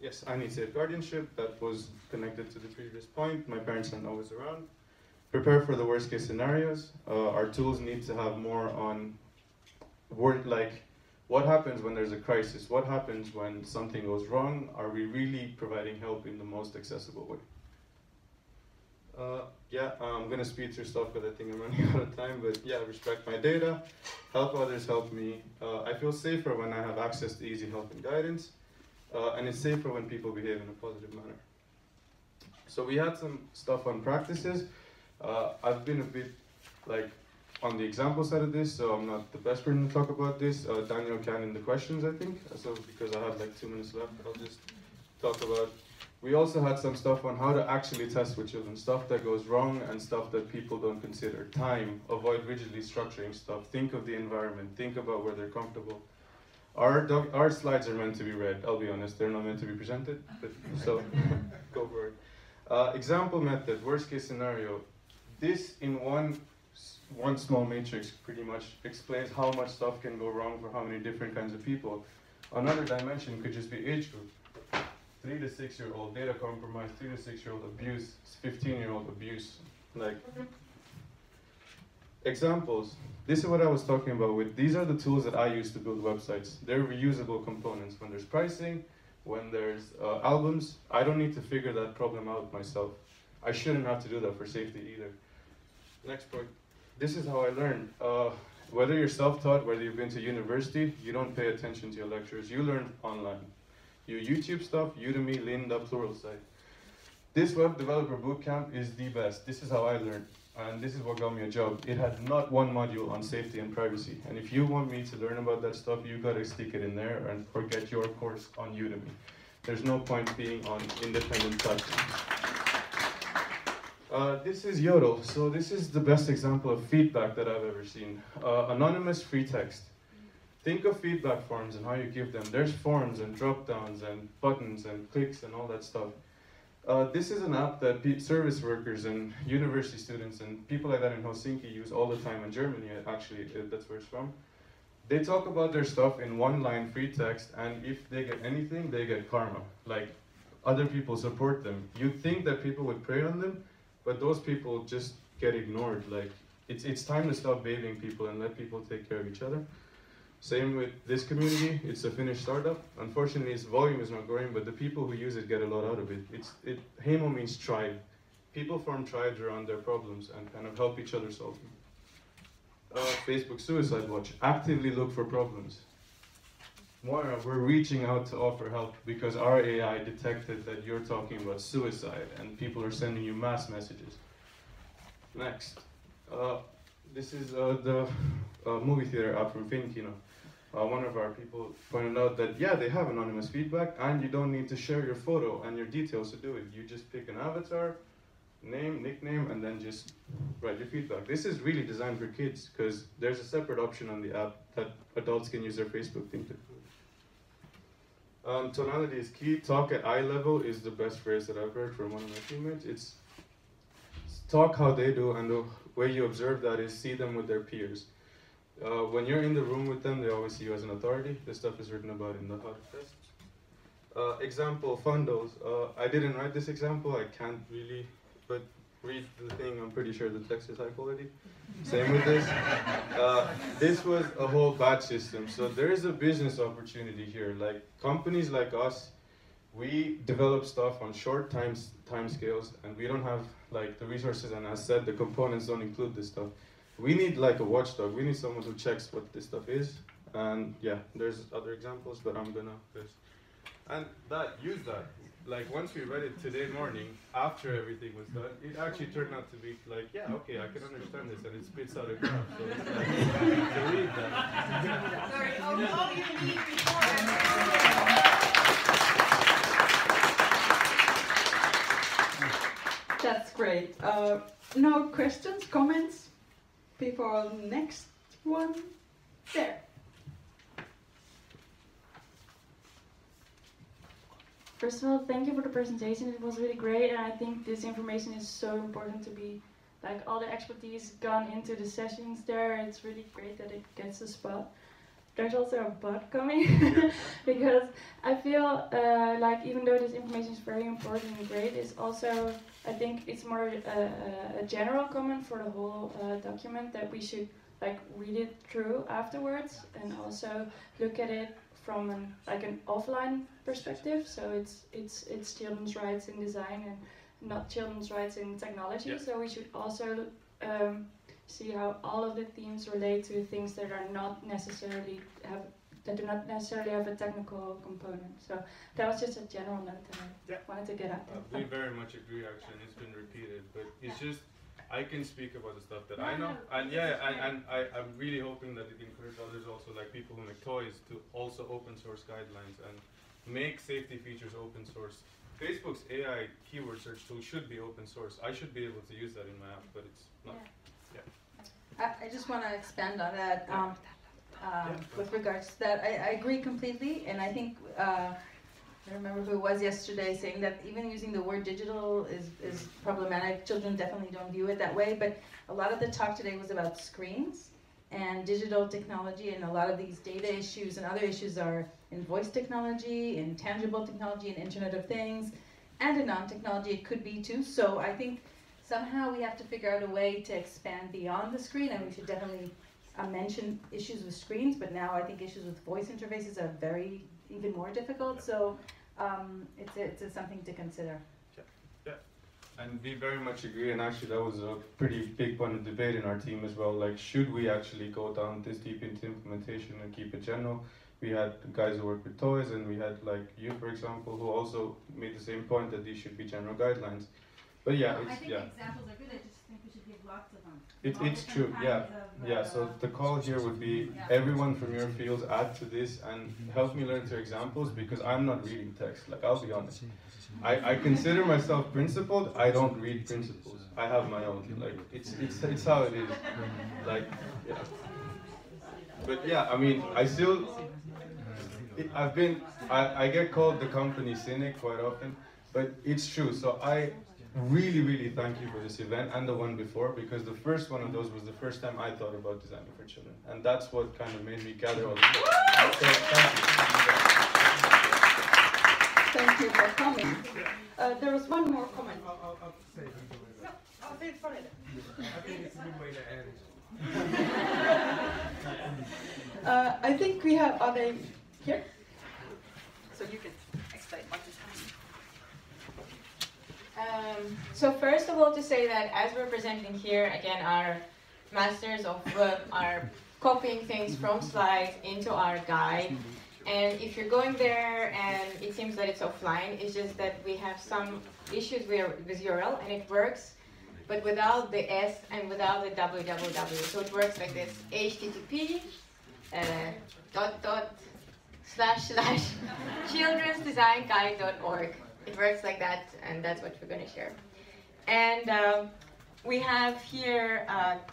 Yes, I need safe guardianship. That was connected to the previous point. My parents aren't always around. Prepare for the worst case scenarios. Our tools need to have more on like what happens when there's a crisis? What happens when something goes wrong? Are we really providing help in the most accessible way? Yeah, I'm gonna speed through stuff because I think I'm running out of time, but yeah, respect my data, help others help me. I feel safer when I have access to easy help and guidance. And it's safer when people behave in a positive manner. So we had some stuff on practices. I've been a bit like on the example side of this, so I'm not the best person to talk about this. Daniel can in the questions, I think. So because I have like 2 minutes left, I'll just talk about. We also had some stuff on how to actually test with children, stuff that goes wrong and stuff that people don't consider. Time, avoid rigidly structuring stuff, think of the environment, think about where they're comfortable. Our slides are meant to be read, I'll be honest, they're not meant to be presented, but so go for it. Example method, worst case scenario. This in one small matrix pretty much explains how much stuff can go wrong for how many different kinds of people. Another dimension could just be age group. 3 to 6 year old data compromise, 3 to 6 year old abuse, 15-year-old abuse. Like examples. This is what I was talking about with, these are the tools that I use to build websites. They're reusable components. When there's pricing, when there's albums, I don't need to figure that problem out myself. I shouldn't have to do that for safety either. Next point. This is how I learned. Whether you're self-taught, whether you've been to university, you don't pay attention to your lectures. You learn online. You YouTube stuff, Udemy, Lynda, Pluralsight. This web developer bootcamp is the best. This is how I learned. And this is what got me a job. It had not one module on safety and privacy. And if you want me to learn about that stuff, you gotta stick it in there and forget your course on Udemy. There's no point being on independent platforms. This is Yodel. So this is the best example of feedback that I've ever seen. Anonymous free text. Think of feedback forms and how you give them. There's forms and drop-downs and buttons and clicks and all that stuff. This is an app that service workers and university students and people like that in Helsinki use all the time. In Germany, actually, that's where it's from. They talk about their stuff in one line, free text, and if they get anything, they get karma. Like, other people support them. You'd think that people would prey on them, but those people just get ignored. Like, it's time to stop babying people and let people take care of each other. Same with this community. It's a Finnish startup. Unfortunately, its volume is not growing, but the people who use it get a lot out of it. Heimo means tribe. People form tribes around their problems and kind of help each other solve them. Facebook Suicide Watch. Actively look for problems. Moira, we're reaching out to offer help because our AI detected that you're talking about suicide and people are sending you mass messages. Next. This is the movie theater app from Finkino. One of our people pointed out that, yeah, they have anonymous feedback and you don't need to share your photo and your details to do it. You just pick an avatar, name, nickname, and then just write your feedback. This is really designed for kids because there's a separate option on the app that adults can use their Facebook thing to. Tonality is key. Talk at eye level is the best phrase that I've heard from one of my teammates. It's talk how they do, and the way you observe that is see them with their peers. When you're in the room with them, they always see you as an authority. This stuff is written about in the hard test. Example, fundos. I didn't write this example, I can't really, but read the thing, I'm pretty sure the text is high quality. Same with this. This was a whole batch system, so there is a business opportunity here. Like companies like us, we develop stuff on short time scales, and we don't have like the resources, and as said, the components don't include this stuff. We need like a watchdog. We need someone who checks what this stuff is. And yeah, there's other examples, but I'm gonna just. And use that. Like once we read it today morning, after everything was done, it actually turned out to be like, yeah, okay, I can understand this, and it spits out a graph. So it's like, to read that. Sorry, all you need before That's great. No questions, comments before next one? There. First of all, thank you for the presentation. It was really great, and I think this information is so important to be, like, all the expertise gone into the sessions there. It's really great that it gets a spot. There's also a but coming, because I feel like even though this information is very important and great, it's also, I think it's more a general comment for the whole document, that we should like read it through afterwards and also look at it from an offline perspective. So it's children's rights in design and not children's rights in technology. Yeah. So we should also see how all of the themes relate to things that are not necessarily do not necessarily have a technical component. So that was just a general note that I wanted to get out there. We very much agree, actually, and it's been repeated, but it's just I can speak about the stuff that I know, and I'm really hoping that it encourages others also, like people who make toys, to also open source guidelines and make safety features open source. Facebook's AI keyword search tool should be open source. I should be able to use that in my app, but it's not. I just want to expand on that with regards to that. I agree completely, and I think I remember who it was yesterday saying that even using the word digital is problematic. Children definitely don't view it that way, but a lot of the talk today was about screens and digital technology, and a lot of these data issues and other issues are in voice technology, in tangible technology, in Internet of Things, and in non-technology it could be too. So I think somehow we have to figure out a way to expand beyond the screen, and we should definitely mention issues with screens, but now I think issues with voice interfaces are even more difficult, so it's something to consider. Yeah, and we very much agree, and actually that was a pretty big point of debate in our team as well, like should we actually go down this deep into implementation and keep it general? We had guys who work with toys, and we had like you, for example, who also made the same point that these should be general guidelines. But yeah, I think examples are good. I just think we should give lots of them. It's true, yeah. So the call here would be everyone from your fields add to this and help me learn through examples, because I'm not reading text. Like, I'll be honest. I consider myself principled. I don't read principles. I have my own. Like, it's how it is. Like, yeah. But yeah, I mean, I get called the company cynic quite often, but it's true. So I really thank you for this event and the one before, because the first one of those was the first time I thought about designing for children, and that's what kind of made me gather all this. So thank you. Thank you for coming. There was one more comment. I'll say something like that. I'll say it funny. I think it's a good way to end. I think we have, are they here? So you can explain what is happening. So first of all, to say that as we're presenting here, again, our masters of web are copying things from slides into our guide. And if you're going there and it seems that it's offline, it's just that we have some issues with URL and it works, but without the S and without the www. So it works like this: http // childrensdesignguide.org. It works like that, and that's what we're going to share. And we have here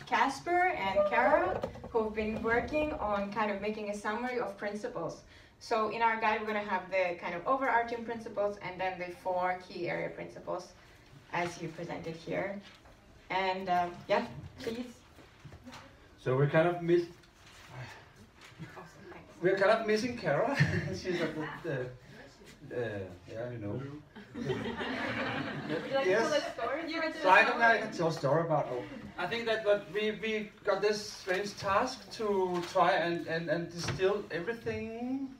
Casper and Kara, who've been working on kind of making a summary of principles. So in our guide, we're going to have the kind of overarching principles and then the 4 key area principles as you presented here. And yeah, please. So we're kind of missing Kara. She's a good, yeah, you know. Would you like to tell a story? So I can tell a story about. I think that we got this strange task to try and distill everything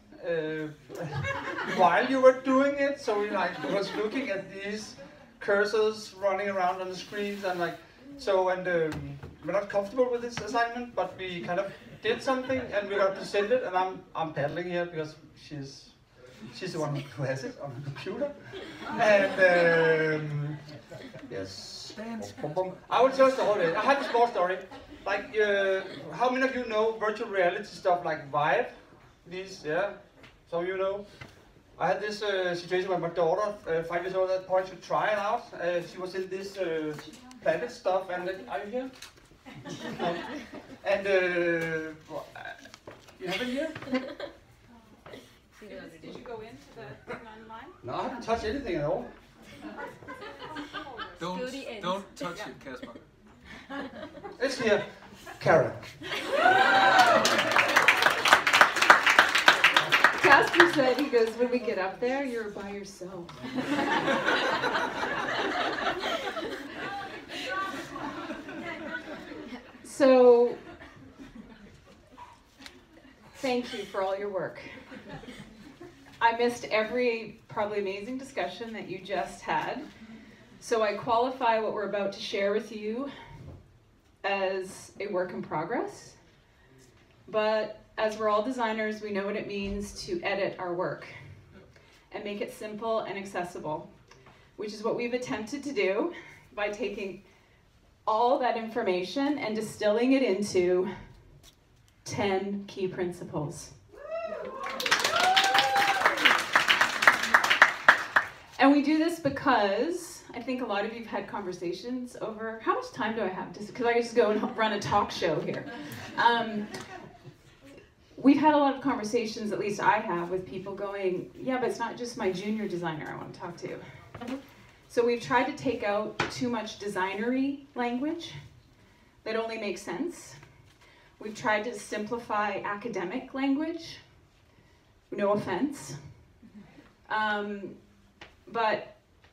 while you were doing it. So we was looking at these cursors running around on the screens and we're not comfortable with this assignment, but we kind of did something and we got presented, and I'm paddling here because she's the one who has it on the computer. And yes, I will tell a story. I have a small story. Like, how many of you know virtual reality stuff like Vive? These, yeah, some of you know. I had this situation where my daughter, 5 years old at that point, should try it out. She was in this planet stuff, and are you here? And you have it here? Did you go into the thing online? No, I haven't touched anything at all. Don't touch it, Casper. It's here. Kara. Casper said, he goes, when we get up there, you're by yourself. So, thank you for all your work. I missed every probably amazing discussion that you just had. So I qualify what we're about to share with you as a work in progress. But as we're all designers, we know what it means to edit our work and make it simple and accessible, which is what we've attempted to do by taking all that information and distilling it into 10 key principles. And we do this because I think a lot of you have had conversations over, how much time do I have? Because I just go and run a talk show here. We've had a lot of conversations, at least I have, with people going, yeah, but it's not just my junior designer I want to talk to. So we've tried to take out too much designery language that only makes sense. We've tried to simplify academic language, no offense.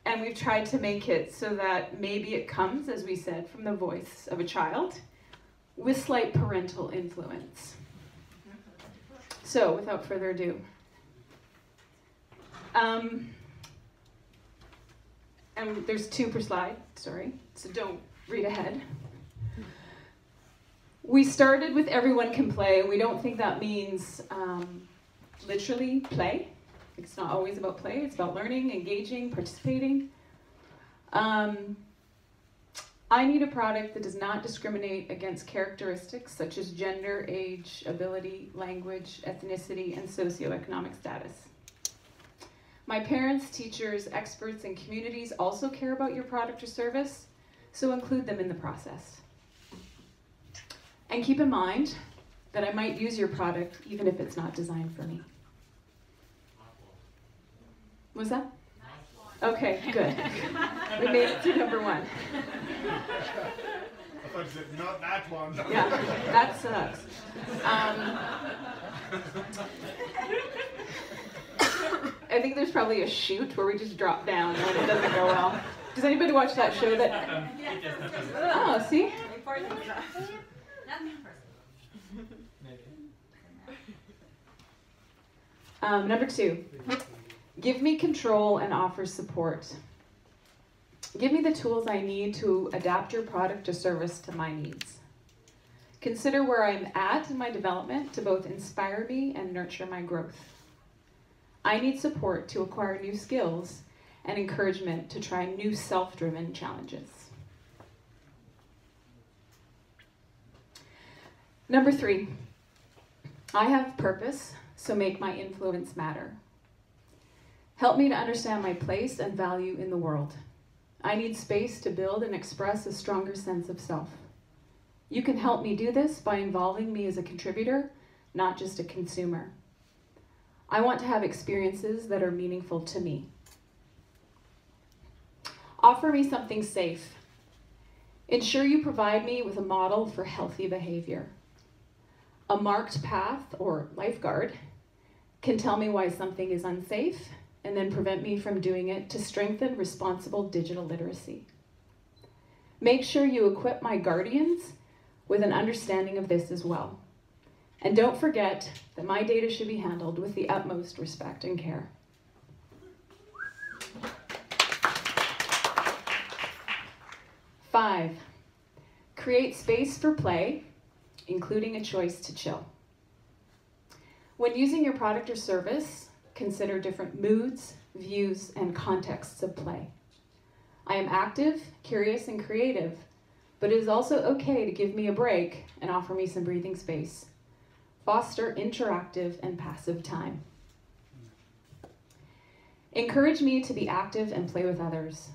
And we've tried to make it so that maybe it comes, as we said, from the voice of a child with slight parental influence. So, without further ado, and there's 2 per slide, sorry, so don't read ahead. We started with everyone can play. We don't think that means literally play. It's not always about play, it's about learning, engaging, participating. I need a product that does not discriminate against characteristics such as gender, age, ability, language, ethnicity, and socioeconomic status. My parents, teachers, experts, and communities also care about your product or service, so include them in the process. And keep in mind that I might use your product even if it's not designed for me. What's that? Okay, good. We made it to number 1. I thought you said, not that one. Yeah, that sucks. I think there's probably a chute where we just drop down when it doesn't go well. Does anybody watch that show that... Oh, see? Number 2. Give me control and offer support. Give me the tools I need to adapt your product or service to my needs. Consider where I'm at in my development to both inspire me and nurture my growth. I need support to acquire new skills and encouragement to try new self-driven challenges. Number 3, I have purpose, so make my influence matter. Help me to understand my place and value in the world. I need space to build and express a stronger sense of self. You can help me do this by involving me as a contributor, not just a consumer. I want to have experiences that are meaningful to me. Offer me something safe. Ensure you provide me with a model for healthy behavior. A marked path, or lifeguard, can tell me why something is unsafe and then prevent me from doing it to strengthen responsible digital literacy. Make sure you equip my guardians with an understanding of this as well. And don't forget that my data should be handled with the utmost respect and care. Five, create space for play, including a choice to chill. When using your product or service, consider different moods, views, and contexts of play. I am active, curious, and creative, but it is also okay to give me a break and offer me some breathing space. Foster interactive and passive time. Encourage me to be active and play with others.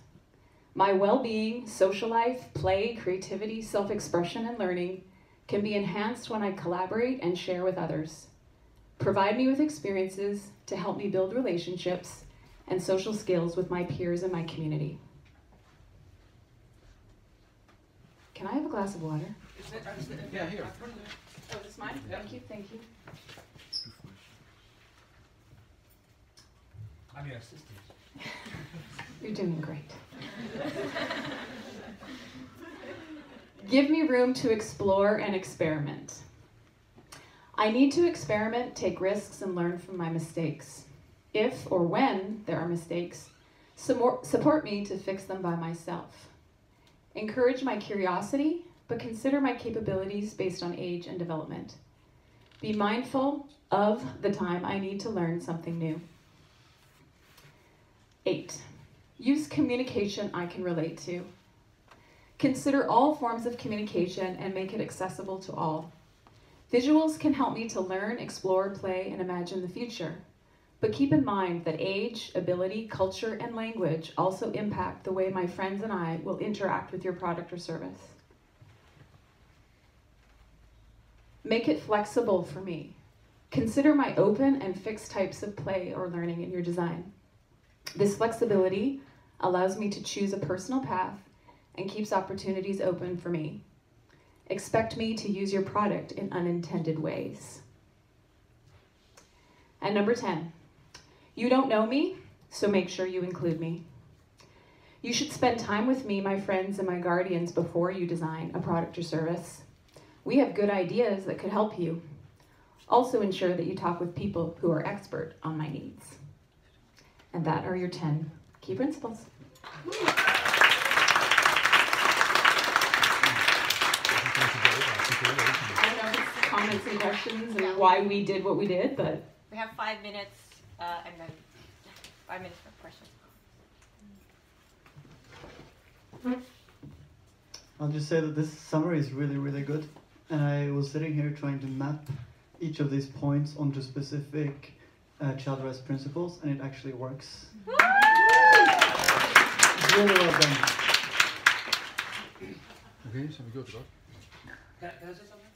My well-being, social life, play, creativity, self-expression, and learning can be enhanced when I collaborate and share with others. Provide me with experiences to help me build relationships and social skills with my peers and my community. Can I have a glass of water? Yeah, here. Oh, is this mine? Yeah. Thank you, thank you. I'm your assistant. You're doing great. Give me room to explore and experiment. I need to experiment, take risks, and learn from my mistakes. If or when there are mistakes, support me to fix them by myself. Encourage my curiosity, but consider my capabilities based on age and development. Be mindful of the time I need to learn something new. 8, use communication I can relate to. Consider all forms of communication and make it accessible to all. Visuals can help me to learn, explore, play, and imagine the future. But keep in mind that age, ability, culture, and language also impact the way my friends and I will interact with your product or service. Make it flexible for me. Consider my open and fixed types of play or learning in your design. This flexibility allows me to choose a personal path and keeps opportunities open for me. Expect me to use your product in unintended ways. And number 10, you don't know me, so make sure you include me. You should spend time with me, my friends, and my guardians before you design a product or service. We have good ideas that could help you. Also ensure that you talk with people who are expert on my needs. And that are your 10 key principles. I don't know if it's comments and questions and why we did what we did, but... We have 5 minutes and then 5 minutes for questions. I'll just say that this summary is really, really good. And I was sitting here trying to map each of these points onto specific child rights principles, and it actually works. Really well done. Okay, så vi går til godt. Can I say something?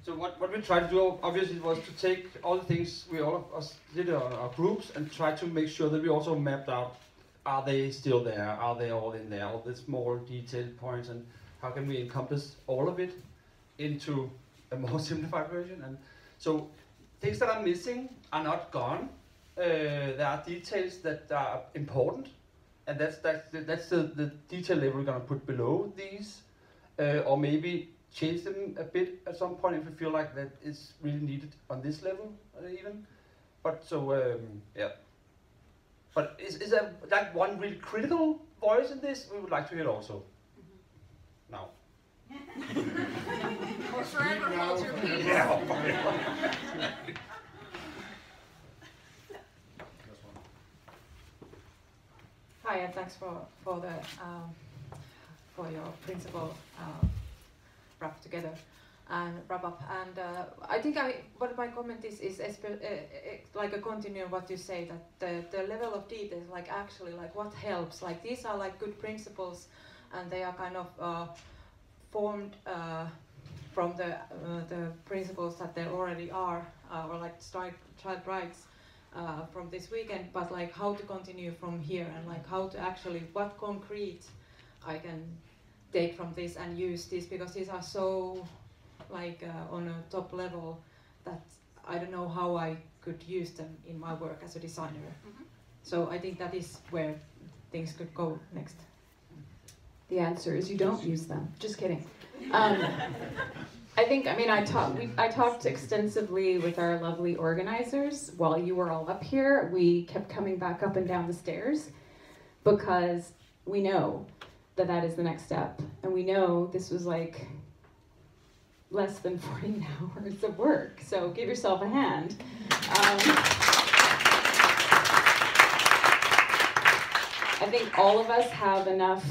So what we tried to do, obviously, was to take all the things we all of us did on our groups and try to make sure that we also mapped out, are they still there? Are they all in there? All the small detailed points, and how can we encompass all of it into a more simplified version? And so things that are missing are not gone. There are details that are important, and that's the detail level we're going to put below these, or maybe change them a bit at some point if we feel like that is really needed on this level even. But so yeah. But is there like one really critical voice in this? We would like to hear also. Now. Or forever hold your peace. Yeah. Hi, and thanks for your principle wrap together and wrap up. And I think what my comment is like a continuum what you say, that the level of detail, like actually like what helps, like these are like good principles, and they are kind of formed from the principles that there already are, or like child rights from this weekend, but like how to continue from here, and like how to actually, what concrete I can take from this and use this, because these are so like on a top level that I don't know how I could use them in my work as a designer. Mm-hmm. So I think that is where things could go next. The answer is you don't use them. Just kidding. I talked extensively with our lovely organizers while you were all up here. We kept coming back up and down the stairs because we know that is the next step. And we know this was like less than 14 hours of work. So give yourself a hand. I think all of us have enough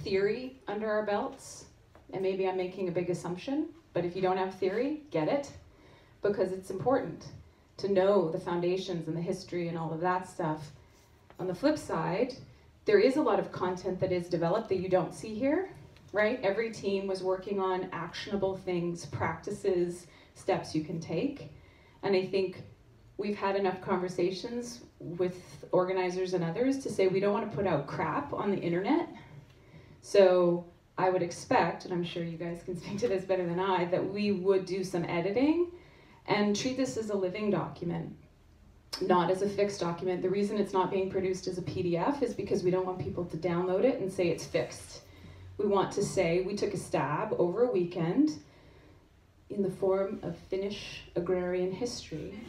theory under our belts. And maybe I'm making a big assumption, but if you don't have theory, get it, because it's important to know the foundations and the history and all of that stuff. On the flip side, there is a lot of content that is developed that you don't see here, right? Every team was working on actionable things, practices, steps you can take. And I think we've had enough conversations with organizers and others to say we don't want to put out crap on the internet. So I would expect, and I'm sure you guys can speak to this better than I, that we would do some editing and treat this as a living document, not as a fixed document. The reason it's not being produced as a PDF is because we don't want people to download it and say it's fixed. We want to say we took a stab over a weekend in the form of Finnish agrarian history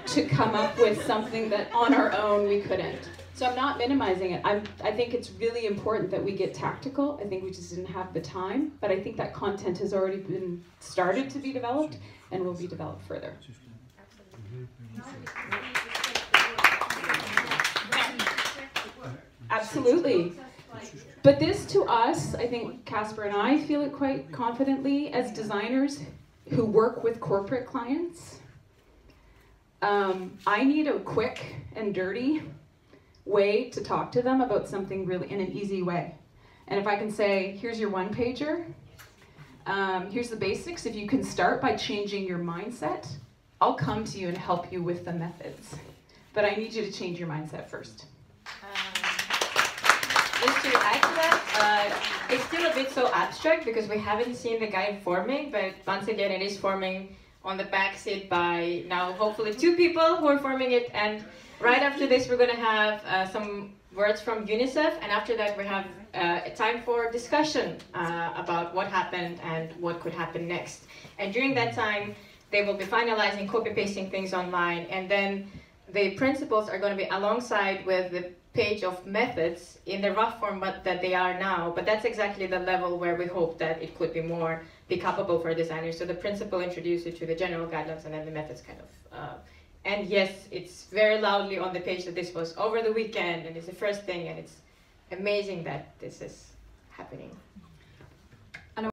to come up with something that on our own we couldn't. So I'm not minimizing it. I think it's really important that we get tactical. I think we just didn't have the time, but I think that content has already been started to be developed and will be developed further. Absolutely. But this to us, I think Casper and I feel it quite confidently as designers who work with corporate clients. I need a quick and dirty way to talk to them about something really in an easy way. And if I can say, here's your one pager, here's the basics. If you can start by changing your mindset, I'll come to you and help you with the methods. But I need you to change your mindset first. Just to add to that, it's still a bit so abstract because we haven't seen the guide forming, but once again it is forming on the back seat by now hopefully 2 people who are forming it, and right after this we're going to have some words from UNICEF, and after that we have time for discussion about what happened and what could happen next. And during that time they will be finalizing, copy-pasting things online, and then the principles are going to be alongside with the page of methods in the rough form that they are now, but that's exactly the level where we hope that it could be capable for designers. So the principle introduces you to the general guidelines, and then the methods kind of and yes, it's very loudly on the page that this was over the weekend and it's the first thing, and it's amazing that this is happening.